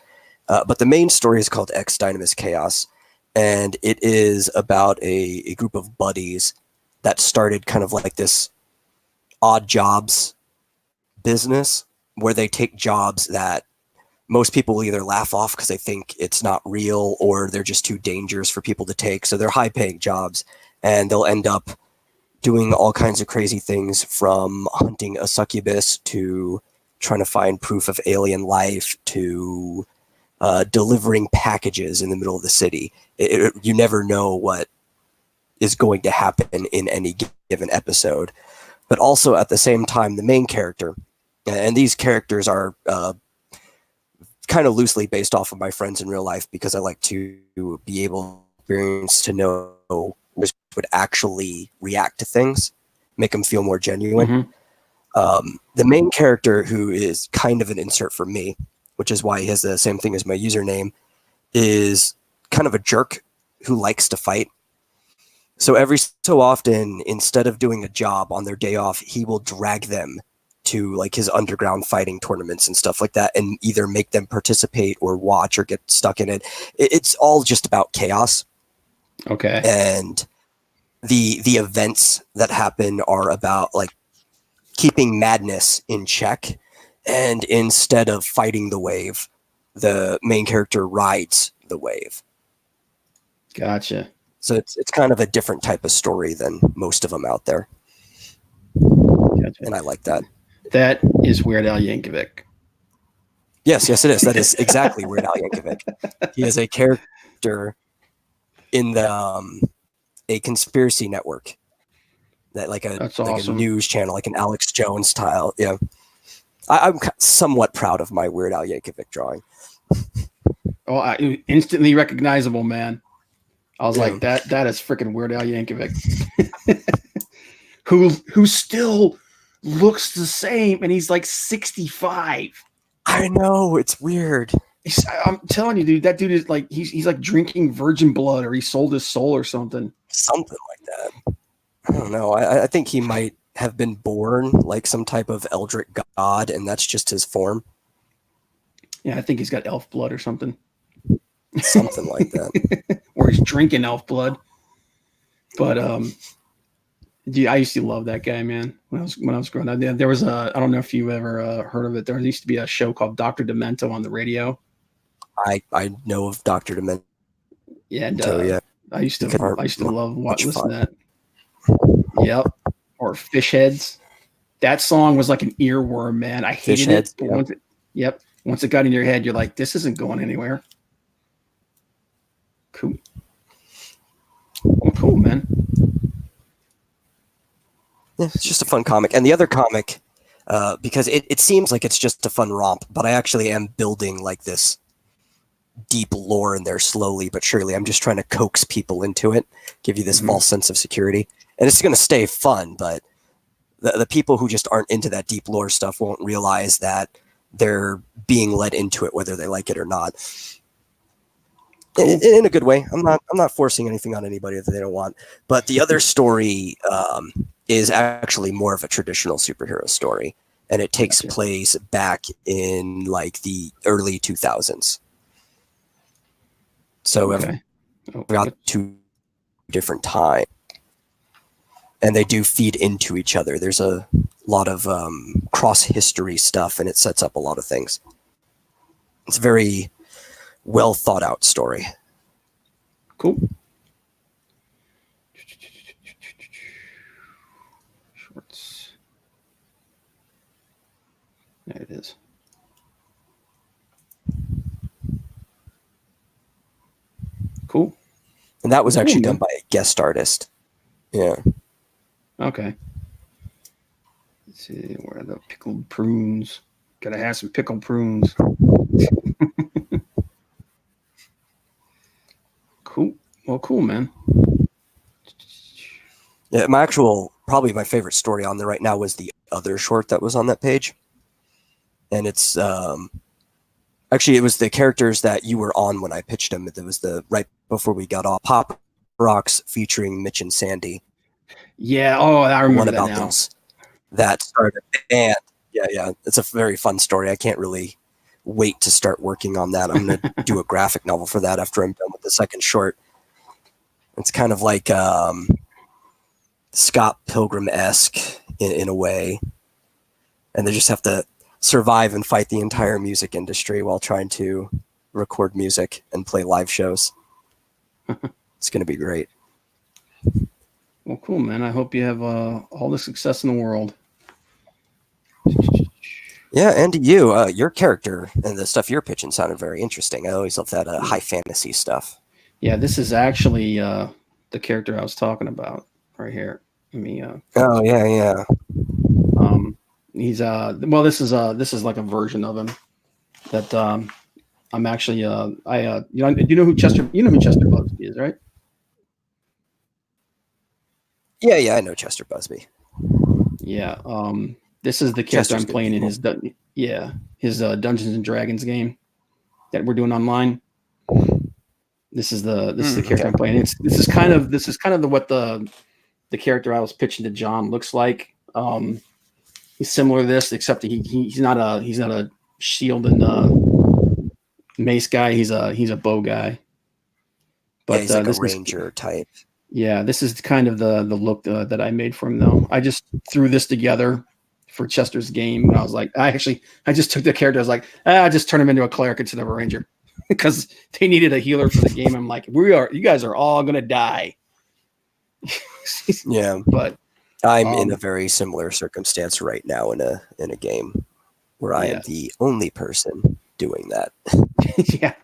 Speaker 2: But the main story is called X Dynamis Chaos. And it is about a group of buddies that started kind of like this odd jobs business where they take jobs that most people will either laugh off because they think it's not real or they're just too dangerous for people to take. So they're high-paying jobs, and they'll end up doing all kinds of crazy things from hunting a succubus to trying to find proof of alien life to delivering packages in the middle of the city. You never know what is going to happen in any given episode. But also at the same time, the main character, and these characters are kind of loosely based off of my friends in real life because I like to be able to know which would actually react to things, make them feel more genuine. Mm-hmm. The main character, who is kind of an insert for me, which is why he has the same thing as my username, is kind of a jerk who likes to fight. So every so often, instead of doing a job on their day off, he will drag them to like his underground fighting tournaments and stuff like that and either make them participate or watch or get stuck in it. It's all just about chaos.
Speaker 1: Okay.
Speaker 2: And the events that happen are about like keeping madness in check. And instead of fighting the wave, the main character rides the wave.
Speaker 1: Gotcha.
Speaker 2: So it's kind of a different type of story than most of them out there.
Speaker 1: Gotcha.
Speaker 2: And I like that.
Speaker 1: That is Weird Al Yankovic.
Speaker 2: Yes, it is. That is exactly Weird Al Yankovic. He is a character in the a conspiracy network, that like a news channel, like an Alex Jones style. Yeah, I'm somewhat proud of my Weird Al Yankovic drawing.
Speaker 1: Oh, instantly recognizable, man. I was like, that is freaking Weird Al Yankovic, who still looks the same, and he's like 65.
Speaker 2: I know, it's weird.
Speaker 1: I'm telling you, dude, that dude is like he's like drinking virgin blood, or he sold his soul or something.
Speaker 2: Something like that. I don't know. I think he might have been born like some type of eldritch god, and that's just his form.
Speaker 1: Yeah, I think he's got elf blood or something.
Speaker 2: Something like that.
Speaker 1: Or he's drinking elf blood. But dude, I used to love that guy, man. When I was growing up, there was I don't know if you ever heard of it. There used to be a show called Dr. Demento on the radio.
Speaker 2: I know of Dr. Demento.
Speaker 1: Yeah, and,
Speaker 2: yeah.
Speaker 1: I used to love listening to that. Yep. Or Fish Heads. That song was like an earworm, man. I hated it. Yep. Once it got in your head, you're like, this isn't going anywhere. Cool. Well, cool, man.
Speaker 2: Yeah, it's just a fun comic. And the other comic, because it seems like it's just a fun romp, but I actually am building like this deep lore in there slowly but surely. I'm just trying to coax people into it, give you this false sense of security. And it's going to stay fun, but the people who just aren't into that deep lore stuff won't realize that they're being led into it, whether they like it or not. In a good way. I'm not forcing anything on anybody that they don't want. But the other story is actually more of a traditional superhero story, and it takes place back in like the early 2000s. So I've got two different times, and they do feed into each other. There's a lot of cross history stuff, and it sets up a lot of things. It's a very well thought out story.
Speaker 1: Cool. Shorts. There it is. Cool.
Speaker 2: And that was actually done by a guest artist. Yeah.
Speaker 1: Okay. Let's see, where are the pickled prunes? Gotta have some pickled prunes. Cool. Well, cool, man.
Speaker 2: Yeah, probably my favorite story on there right now was the other short that was on that page. And it's actually, it was the characters that you were on when I pitched them. It was right before we got off. Pop Rocks featuring Mitch and Sandy.
Speaker 1: Yeah. Oh, I remember that now.
Speaker 2: That started a band. Yeah. It's a very fun story. I can't really wait to start working on that. I'm going to do a graphic novel for that after I'm done with the second short. It's kind of like Scott Pilgrim-esque in a way. And they just have to survive and fight the entire music industry while trying to record music and play live shows. It's going to be great.
Speaker 1: Well, cool, man. I hope you have all the success in the world.
Speaker 2: Yeah, and you, your character and the stuff you're pitching sounded very interesting. I always love that high fantasy stuff.
Speaker 1: Yeah, this is actually the character I was talking about right here. Let me.
Speaker 2: Oh yeah.
Speaker 1: He's well, this is like a version of him that I'm actually you know who Chester Busby is, right?
Speaker 2: Yeah, I know Chester Busby.
Speaker 1: Yeah, this is the character I'm playing in his Dungeons and Dragons game that we're doing online. This is the character I'm playing. This is kind of what the character I was pitching to John looks like. He's similar to this, except he's not a shield and mace guy. He's a bow guy.
Speaker 2: But he's like a ranger type.
Speaker 1: Yeah, this is kind of the look that I made for him, though. I just threw this together for Chester's game, and I was like, I just took the character. I was like, I just turned him into a cleric instead of a ranger because they needed a healer for the game. I'm like, you guys are all gonna die.
Speaker 2: Yeah,
Speaker 1: but
Speaker 2: I'm in a very similar circumstance right now in a game where I am the only person doing that.
Speaker 1: Yeah,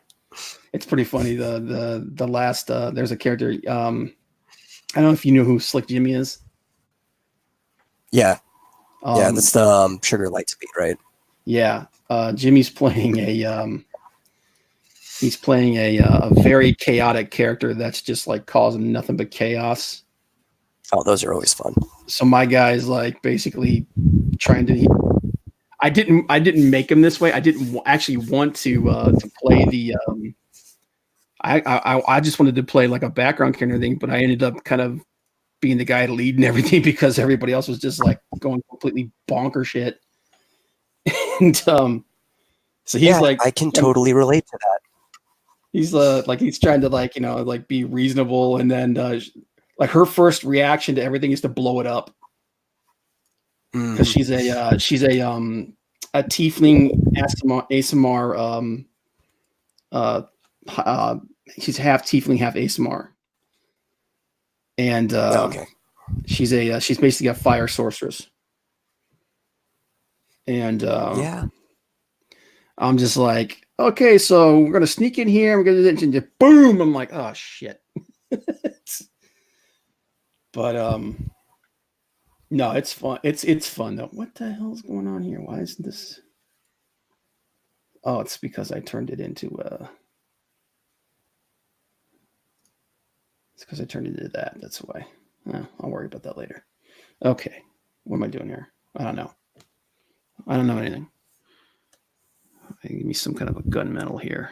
Speaker 1: it's pretty funny. The last there's a character. I don't know if you know who Slick Jimmy is.
Speaker 2: Yeah, that's the Sugar Lightspeed, right?
Speaker 1: Yeah, Jimmy's playing a very chaotic character that's just like causing nothing but chaos.
Speaker 2: Oh, those are always fun.
Speaker 1: So my guy's like basically trying to. I didn't make him this way. I didn't actually want to play the. I just wanted to play like a background character thing, but I ended up kind of being the guy to lead and everything because everybody else was just like going completely bonker shit. And so he's like,
Speaker 2: I can totally relate to that.
Speaker 1: He's like he's trying to like like be reasonable, and then like her first reaction to everything is to blow it up because she's a tiefling ASMR she's half tiefling, half ASMR, and
Speaker 2: okay.
Speaker 1: she's basically a fire sorceress, and I'm just like, okay, so we're gonna sneak in here. We're gonna just boom. I'm like, oh shit. But no, it's fun. It's fun though. What the hell is going on here? Why isn't this? Oh, it's because I turned it into It's because I turned it into that. That's why. I'll worry about that later. Okay, what am I doing here? I don't know. I don't know anything. Give me some kind of a gunmetal here.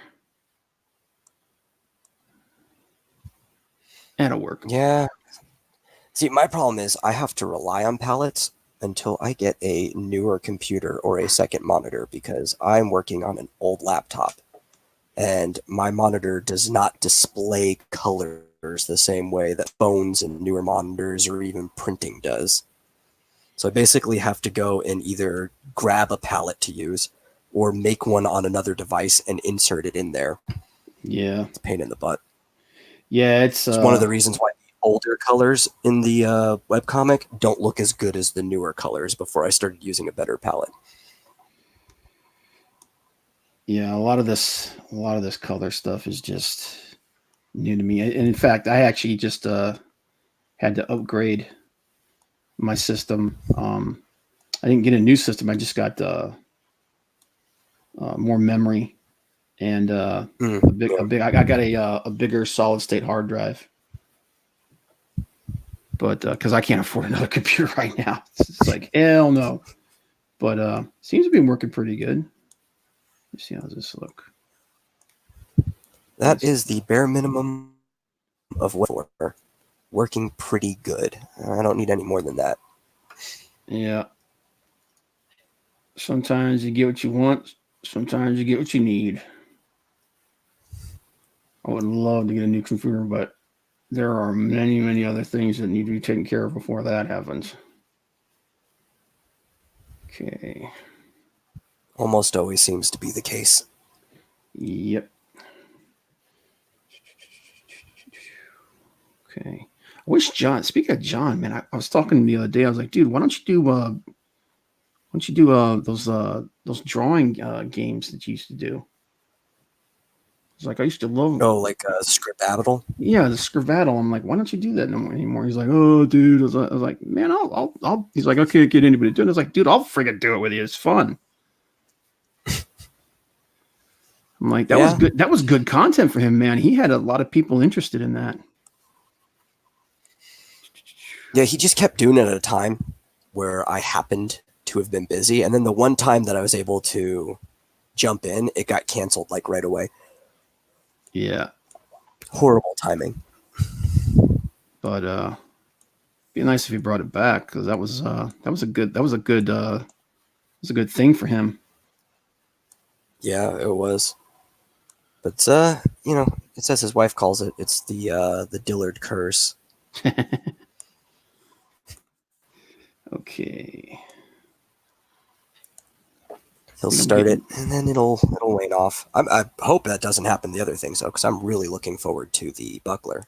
Speaker 1: That'll work.
Speaker 2: Yeah. See, my problem is I have to rely on palettes until I get a newer computer or a second monitor because I'm working on an old laptop and my monitor does not display colors the same way that phones and newer monitors or even printing does. So I basically have to go and either grab a palette to use or make one on another device and insert it in there.
Speaker 1: Yeah.
Speaker 2: It's a pain in the butt.
Speaker 1: Yeah, it's
Speaker 2: one of the reasons why the older colors in the webcomic don't look as good as the newer colors before I started using a better palette.
Speaker 1: Yeah, a lot of this color stuff is just new to me. And in fact, I actually just had to upgrade my system. I didn't get a new system. I just got more memory and I got a bigger solid state hard drive. But because I can't afford another computer right now, it's like hell no. But seems to be working pretty good. Let's see how does this look.
Speaker 2: That is the bare minimum of what we're working pretty good. I don't need any more than that.
Speaker 1: Yeah. Sometimes you get what you want. Sometimes you get what you need. I would love to get a new computer, but there are many, many other things that need to be taken care of before that happens. Okay.
Speaker 2: Almost always seems to be the case.
Speaker 1: Yep. Okay. I wish John, speaking of John, man, I was talking the other day. I was like, dude, why don't you do those drawing games that you used to do? It's like I used to love.
Speaker 2: Oh, like Scribbattle?
Speaker 1: Yeah, the Scribbattle. I'm like, why don't you do that no more anymore? He's like, oh, dude. I was like, man, I'll. He's like, I can't get anybody to do it. I was like, dude, I'll friggin' do it with you. It's fun. I'm like, that was good. That was good content for him, man. He had a lot of people interested in that.
Speaker 2: Yeah, he just kept doing it at a time where I happened to have been busy, and then the one time that I was able to jump in, it got canceled like right away.
Speaker 1: Yeah.
Speaker 2: Horrible timing.
Speaker 1: But be nice if he brought it back because that was a good thing for him.
Speaker 2: Yeah, it was. But it's as his wife calls it. It's the Dillard curse.
Speaker 1: Okay.
Speaker 2: He'll start it, and then it'll wane off. I hope that doesn't happen to the other things, though, because I'm really looking forward to the buckler.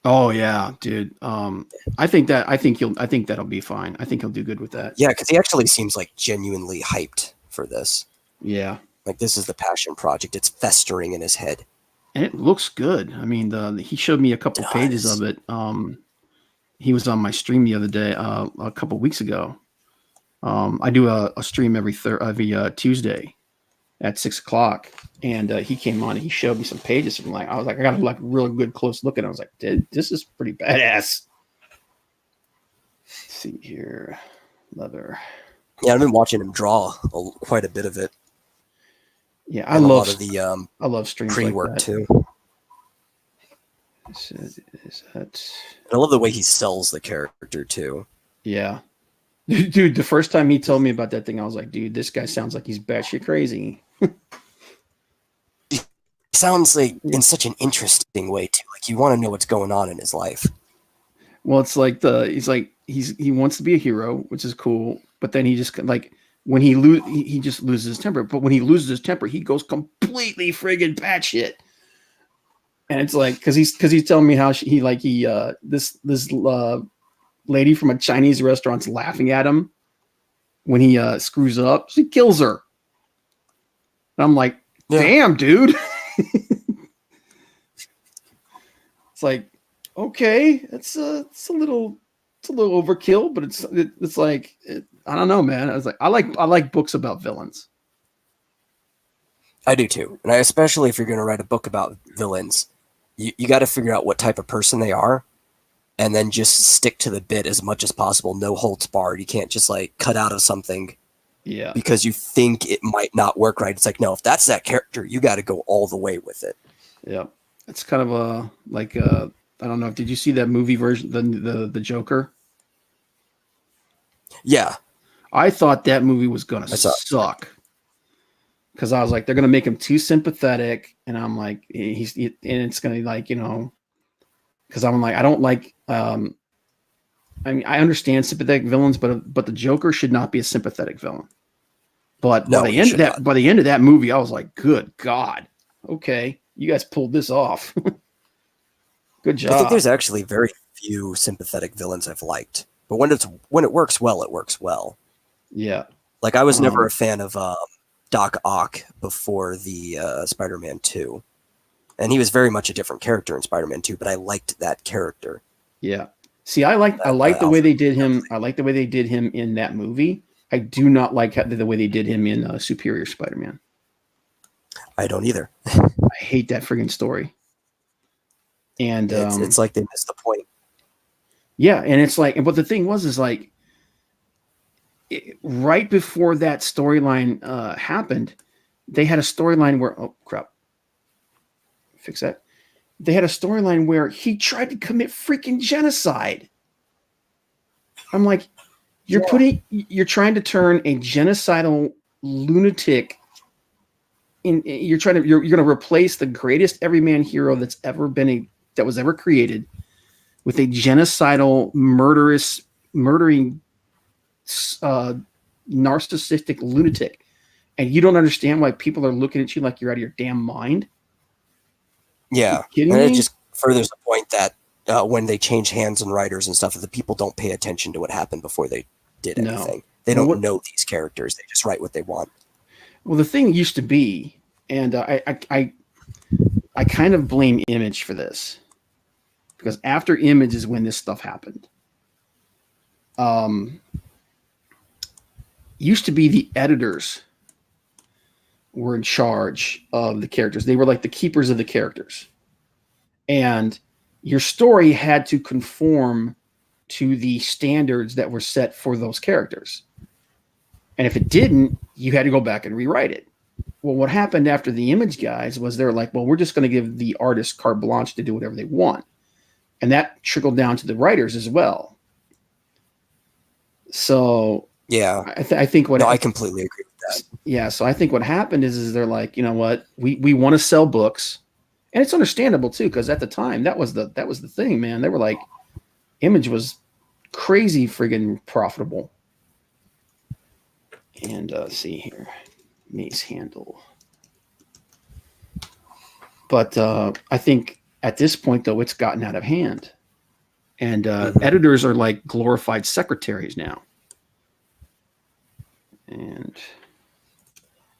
Speaker 1: Oh yeah, dude. I think that'll be fine. I think he'll do good with that.
Speaker 2: Yeah, because he actually seems like genuinely hyped for this.
Speaker 1: Yeah.
Speaker 2: Like this is the passion project. It's festering in his head.
Speaker 1: And it looks good. I mean, he showed me a couple pages of it. He was on my stream the other day, a couple weeks ago. I do a stream every Tuesday at 6:00, and he came on and he showed me some pages. And I was like, I got a real good close look at it. I was like, dude, this is pretty badass. Let's see here, leather.
Speaker 2: Yeah, I've been watching him draw quite a bit of it.
Speaker 1: Yeah,
Speaker 2: and a lot of the
Speaker 1: I love streams
Speaker 2: pre-work
Speaker 1: like that.
Speaker 2: too.
Speaker 1: Is that?
Speaker 2: I love the way he sells the character too.
Speaker 1: Yeah, dude. The first time he told me about that thing, I was like, dude, this guy sounds like he's batshit crazy.
Speaker 2: He sounds like in such an interesting way too. Like you want to know what's going on in his life.
Speaker 1: Well, it's like he wants to be a hero, which is cool, but then he just like when he just loses his temper. But when he loses his temper, he goes completely friggin' batshit. And it's like because he's telling me how this lady from a Chinese restaurant's laughing at him when he screws up. So he kills her. And I'm like, damn, dude. It's like, okay, it's a little overkill, but it's like I don't know, man. I was like, I like books about villains.
Speaker 2: I do too, and especially if you're going to write a book about villains, you got to figure out what type of person they are, and then just stick to the bit as much as possible. No holds barred. You can't just like cut out of something, because you think it might not work right. It's like, no, if that's that character, you got to go all the way with it.
Speaker 1: Yeah, it's kind of a like I don't know. Did you see that movie version, the Joker?
Speaker 2: Yeah,
Speaker 1: I thought that movie was gonna suck because I was like, they're gonna make him too sympathetic, and I'm like, and it's gonna like because I'm like, I don't like. I mean, I understand sympathetic villains, but the Joker should not be a sympathetic villain. But by the end of that movie, I was like, good God, okay, you guys pulled this off. Good job.
Speaker 2: I think there's actually very few sympathetic villains I've liked, but when it works well, it works well.
Speaker 1: Yeah.
Speaker 2: Like I was never a fan of Doc Ock before the Spider-Man 2. And he was very much a different character in Spider-Man 2, but I liked that character.
Speaker 1: Yeah. See, I like the way they did him. I like the way they did him in that movie. I do not like the way they did him in Superior Spider-Man.
Speaker 2: I don't either.
Speaker 1: I hate that friggin' story. And
Speaker 2: it's like they missed the point.
Speaker 1: Yeah, and it's like, but the thing is like, right before that storyline happened, they had a storyline where fix that. They had a storyline where he tried to commit freaking genocide. I'm like, you're trying to turn a genocidal lunatic you're going to replace the greatest everyman hero that's ever been that was ever created with a genocidal, murdering, narcissistic lunatic, and you don't understand why people are looking at you like you're out of your damn mind.
Speaker 2: Yeah, and it just furthers the point that when they change hands and writers and stuff, the people don't pay attention to what happened before they did anything. They don't know these characters; they just write what they want.
Speaker 1: Well, the thing used to be, and I kind of blame Image for this, because after Image is when this stuff happened. Used to be the editors were in charge of the characters. They were like the keepers of the characters. And your story had to conform to the standards that were set for those characters. And if it didn't, you had to go back and rewrite it. Well, what happened after the Image guys was they're like, well, we're just going to give the artists carte blanche to do whatever they want. And that trickled down to the writers as well. So
Speaker 2: yeah,
Speaker 1: I think
Speaker 2: I completely agree with that.
Speaker 1: Yeah, so I think what happened is they're like, you know what, we want to sell books, and it's understandable too, because at the time that was the thing, man. They were like, Image was crazy friggin' profitable. And let's see here, Mace Handle. But I think at this point though, it's gotten out of hand, and editors are like glorified secretaries now. And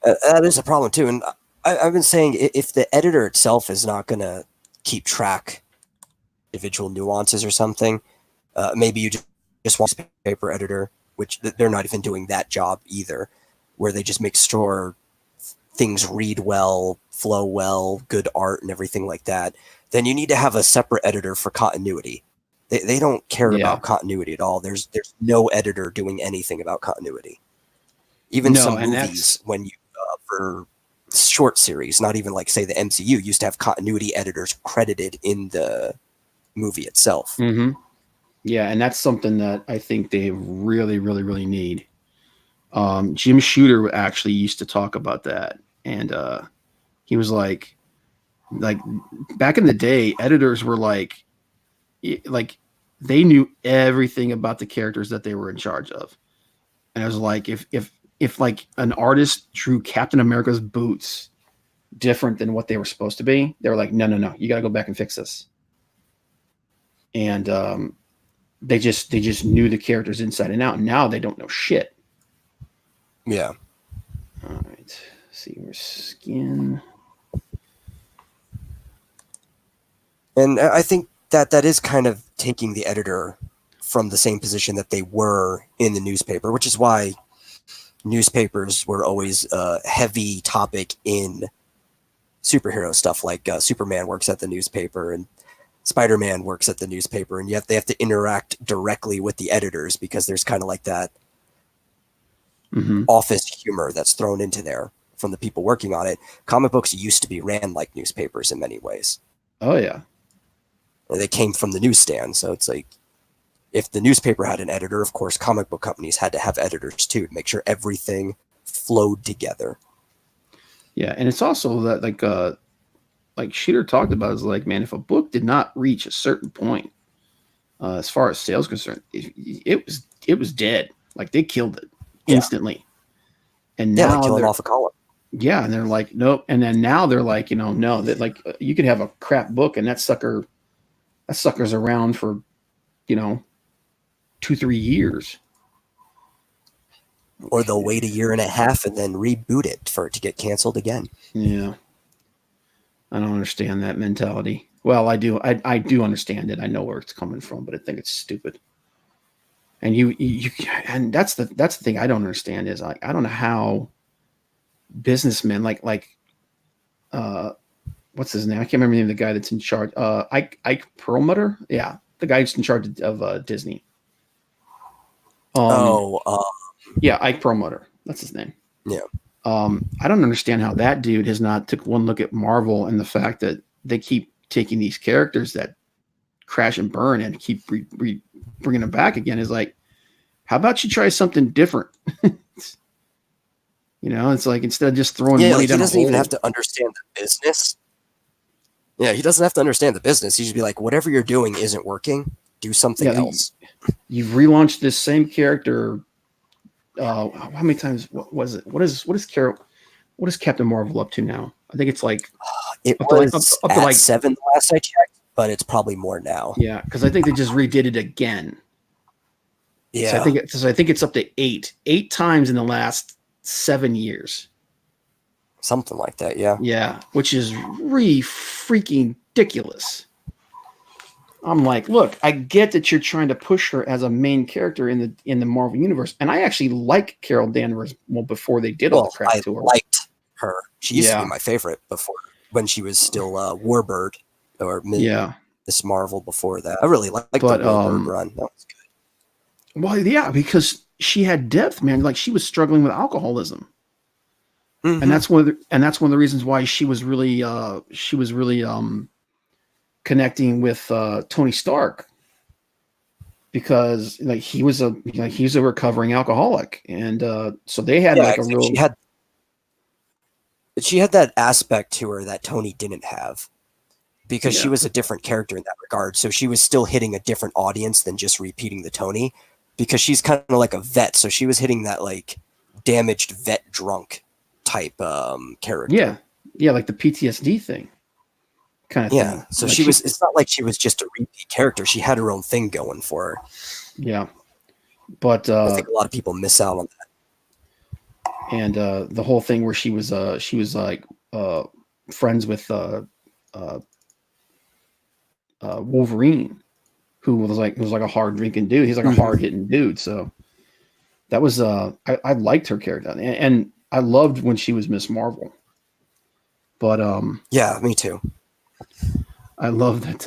Speaker 2: that is a problem too. And I've been saying if the editor itself is not going to keep track individual nuances or something, maybe you just want a paper editor, which they're not even doing that job either, where they just make sure things read well, flow well, good art and everything like that. Then you need to have a separate editor for continuity. They don't care about continuity at all. There's no editor doing anything about continuity. Even
Speaker 1: No,
Speaker 2: some
Speaker 1: and
Speaker 2: movies, when you for short series, not even like say the MCU, used to have continuity editors credited in the movie itself.
Speaker 1: Mm-hmm. Yeah, and that's something that I think they really, really, really need. Jim Shooter actually used to talk about that, and he was like back in the day, editors were like they knew everything about the characters that they were in charge of, and it was like if like an artist drew Captain America's boots different than what they were supposed to be, they were like, no, no, no, you got to go back and fix this. And they just knew the characters inside and out. Now they don't know shit.
Speaker 2: Yeah.
Speaker 1: All right, let's see where's skin.
Speaker 2: And I think that is kind of taking the editor from the same position that they were in the newspaper, which is why newspapers were always a heavy topic in superhero stuff. Like Superman works at the newspaper and Spider-Man works at the newspaper, and yet they have to interact directly with the editors because there's kind of like that office humor that's thrown into there from the people working on it. Comic books used to be ran like newspapers in many ways.
Speaker 1: Oh yeah.
Speaker 2: They came from the newsstand, so it's like if the newspaper had an editor, of course, comic book companies had to have editors too to make sure everything flowed together.
Speaker 1: Yeah, and it's also that like Shooter talked about is like, man, if a book did not reach a certain point, as far as sales concerned, it was dead. Like they killed it instantly. And now
Speaker 2: like killing off a column.
Speaker 1: Yeah, and they're like, nope. And then now they're like, no, that like you could have a crap book and that sucker's around for, 2-3 years.
Speaker 2: Or they'll wait a year and a half and then reboot it for it to get canceled again.
Speaker 1: Yeah. I don't understand that mentality. Well, I do. I do understand it. I know where it's coming from, but I think it's stupid. And and that's the thing I don't understand is I don't know how businessmen like what's his name? I can't remember the name of the guy that's in charge. Ike Perlmutter? Yeah, the guy who's in charge of Disney. Yeah, Ike Perlmutter. That's his name.
Speaker 2: Yeah.
Speaker 1: I don't understand how that dude has not took one look at Marvel and the fact that they keep taking these characters that crash and burn and keep bringing them back again. Is like, how about you try something different? It's like instead of just throwing money down.
Speaker 2: He doesn't even have to understand the business. Yeah, he doesn't have to understand the business. He should be like, whatever you're doing isn't working. Do something else.
Speaker 1: You've relaunched this same character. How many times? What was it? What is Captain Marvel up to now? I think it's like
Speaker 2: it was up to like 7 last I checked, but it's probably more now.
Speaker 1: Yeah, because I think they just redid it again.
Speaker 2: Yeah,
Speaker 1: so I think it's up to 8 times in the last 7 years.
Speaker 2: Something like that, yeah.
Speaker 1: Yeah, which is really freaking ridiculous. I'm like, look, I get that you're trying to push her as a main character in the Marvel universe, and I actually like Carol Danvers. Well, before they did all the crap to her,
Speaker 2: I liked her. She used to be my favorite before, when she was still Warbird or Miss Marvel. Before that, I really liked the Warbird run. That was good.
Speaker 1: Well, yeah, because she had depth, man. Like she was struggling with alcoholism. Mm-hmm. And that's one of the reasons why she was really connecting with Tony Stark, because like he was a recovering alcoholic, and so they had like a real.
Speaker 2: She had that aspect to her that Tony didn't have, because she was a different character in that regard. So she was still hitting a different audience than just repeating the Tony, because she's kind of like a vet. So she was hitting that like damaged vet drunk type character.
Speaker 1: Yeah, like the PTSD thing. Kind of thing.
Speaker 2: So like it's not like she was just a repeat character. She had her own thing going for her.
Speaker 1: Yeah. But
Speaker 2: I think a lot of people miss out on that.
Speaker 1: And the whole thing where she was like friends with Wolverine, who was like a hard drinking dude. He's like a hard hitting dude. So that was I liked her character, and I loved when she was Miss Marvel. But
Speaker 2: yeah, me too.
Speaker 1: I love that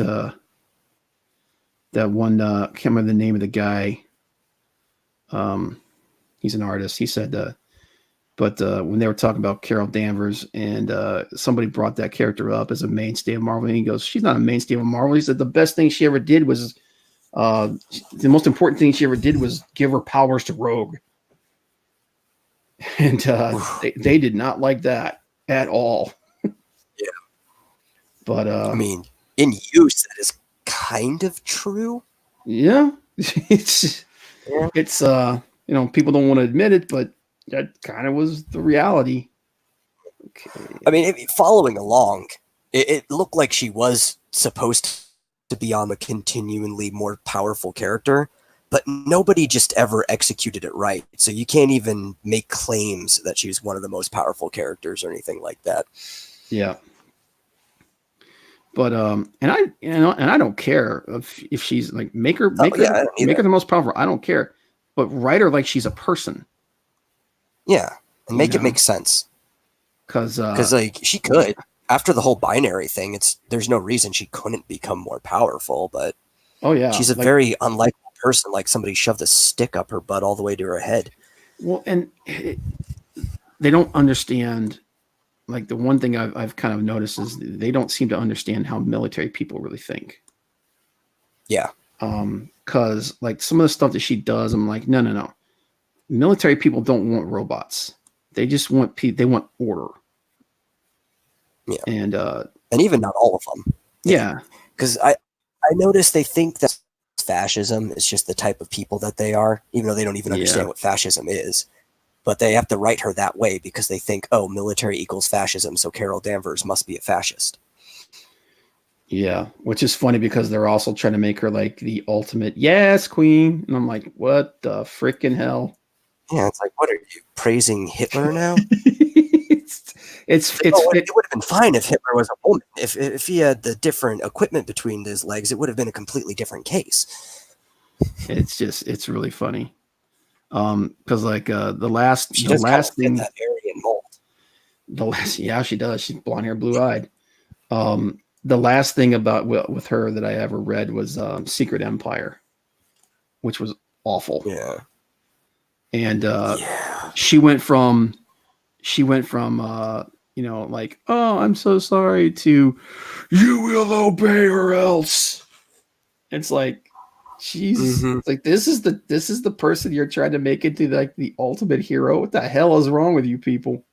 Speaker 1: that one. I can't remember the name of the guy. He's an artist. He said But when they were talking about Carol Danvers, and somebody brought that character up as a mainstay of Marvel, and he goes, "She's not a mainstay of Marvel." He said the best thing she ever did was the most important thing she ever did was give her powers to Rogue, and they did not like that at all.
Speaker 2: Yeah,
Speaker 1: but
Speaker 2: I mean, in use, that is kind of true.
Speaker 1: Yeah, it's people don't want to admit it, but that kind of was the reality. Okay.
Speaker 2: I mean, following along, it looked like she was supposed to be on a continually more powerful character, but nobody just ever executed it right. So you can't even make claims that she's one of the most powerful characters or anything like that.
Speaker 1: Yeah. But and I don't care if she's like make her the most powerful. I don't care, but write her like she's a person.
Speaker 2: Yeah, and make it make sense.
Speaker 1: Because
Speaker 2: like she could after the whole binary thing. There's no reason she couldn't become more powerful. But she's a very unlikable person. Like somebody shoved a stick up her butt all the way to her head.
Speaker 1: Well, and they don't understand. Like the one thing I've kind of noticed is they don't seem to understand how military people really think.
Speaker 2: Yeah.
Speaker 1: Because like some of the stuff that she does, I'm like, no. Military people don't want robots. They just want they want order.
Speaker 2: Yeah.
Speaker 1: And
Speaker 2: even not all of them.
Speaker 1: Yeah.
Speaker 2: Because I noticed they think that fascism is just the type of people that they are, even though they don't even understand what fascism is. But they have to write her that way because they think, oh, military equals fascism, so Carol Danvers must be a fascist.
Speaker 1: Yeah, which is funny because they're also trying to make her like the ultimate yes queen, and I'm like, what the freaking hell?
Speaker 2: Yeah, it's like, what are you praising Hitler now?
Speaker 1: It
Speaker 2: would have been fine if Hitler was a woman. If he had the different equipment between his legs, it would have been a completely different case.
Speaker 1: It's really funny. Because like the last
Speaker 2: thing
Speaker 1: that
Speaker 2: Aryan mold.
Speaker 1: She does. She's blonde hair, blue eyed. The last thing about with her that I ever read was Secret Empire, which was awful.
Speaker 2: Yeah.
Speaker 1: And she went from like, oh, I'm so sorry, to you will obey or else. It's like, jeez, it's like this is the person you're trying to make into like the ultimate hero. What the hell is wrong with you people?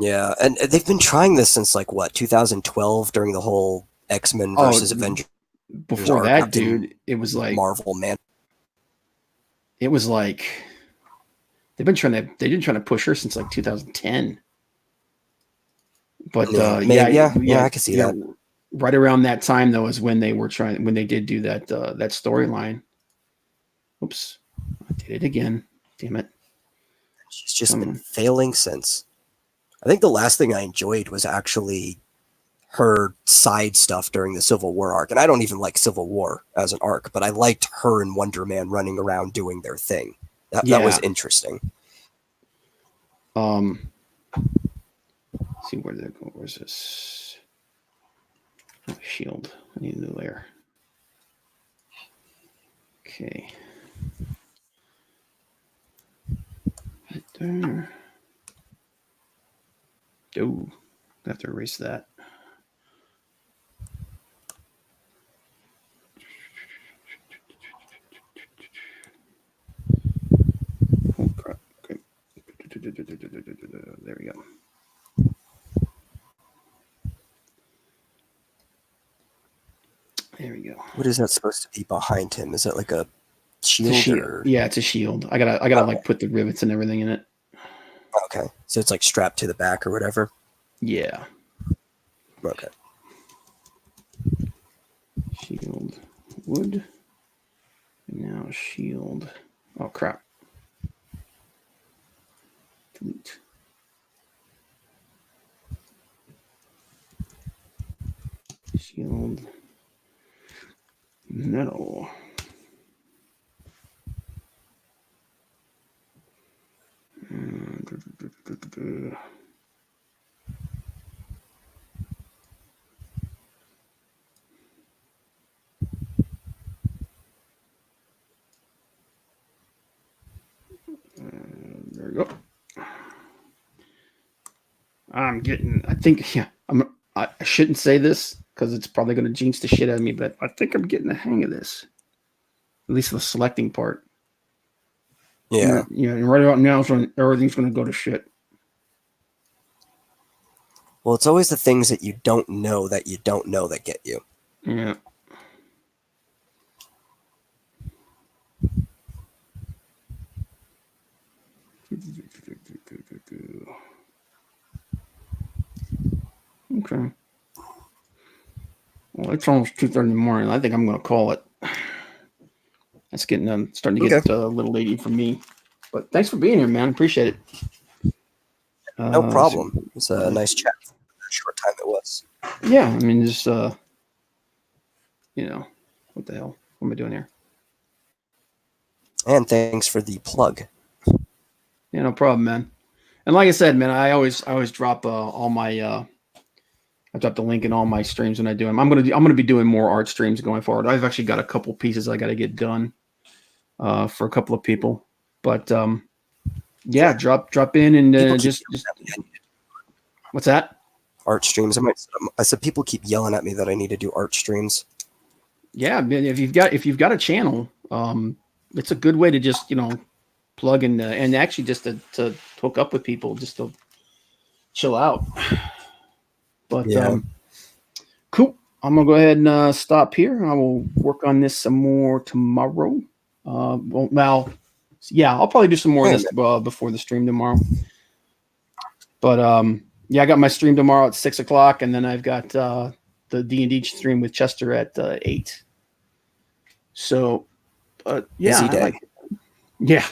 Speaker 2: Yeah, and they've been trying this since like what 2012 during the whole X-Men versus Avengers.
Speaker 1: Before that, dude, it was like
Speaker 2: Marvel Man.
Speaker 1: It was like they've been trying to push her since like 2010. But I can see that. Right around that time though is when they did do that that storyline. Oops, I did it again. Damn it.
Speaker 2: She's just been failing since. I think the last thing I enjoyed was actually her side stuff during the Civil War arc. And I don't even like Civil War as an arc, but I liked her and Wonder Man running around doing their thing. That was interesting.
Speaker 1: Let's see, where did it go? Where's this? Oh, shield. I need a new layer. Okay. Right there. Oh, I have to erase that. Oh crap. Okay. There we go. There we go.
Speaker 2: What is that supposed to be behind him? Is that like a shield?
Speaker 1: Yeah, it's a shield. I gotta like put the rivets and everything in it.
Speaker 2: Okay, so it's like strapped to the back or whatever.
Speaker 1: Yeah.
Speaker 2: Okay.
Speaker 1: Shield wood. And now shield. Oh crap. Delete. Shield. Metal. There we go. I'm getting. I think. Yeah. I shouldn't say this because it's probably going to jinx the shit out of me, but I think I'm getting the hang of this. At least the selecting part.
Speaker 2: Yeah.
Speaker 1: And right about now is when everything's going to go to shit.
Speaker 2: Well, it's always the things that you don't know that get you.
Speaker 1: Yeah. Okay. Well, it's almost 2:30 in the morning. I think I'm going to call it. That's getting starting to get a little lady for me. But thanks for being here, man. Appreciate it.
Speaker 2: No problem. It's a nice chat for the short time it was.
Speaker 1: Yeah, I mean, just what the hell? What am I doing here?
Speaker 2: And thanks for the plug.
Speaker 1: Yeah, no problem, man. And like I said, man, I always drop all my I drop the link in all my streams when I do them. I'm gonna be doing more art streams going forward. I've actually got a couple pieces I got to get done for a couple of people. But yeah, drop in and just what's that?
Speaker 2: Art streams. I said people keep yelling at me that I need to do art streams.
Speaker 1: Yeah, if you've got a channel, it's a good way to just plug in and actually just to hook up with people, just to chill out. But cool. I'm gonna go ahead and stop here. I will work on this some more tomorrow. I'll probably do some more of this before the stream tomorrow. But I got my stream tomorrow at 6:00, and then I've got the D&D stream with Chester at 8. So,
Speaker 2: busy day.
Speaker 1: Yeah.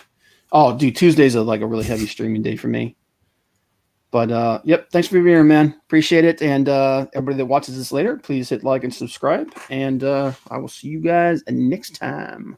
Speaker 1: Oh, dude, Tuesdays are like a really heavy streaming day for me. But yep, thanks for being here, man. Appreciate it. And everybody that watches this later, please hit like and subscribe. And I will see you guys next time.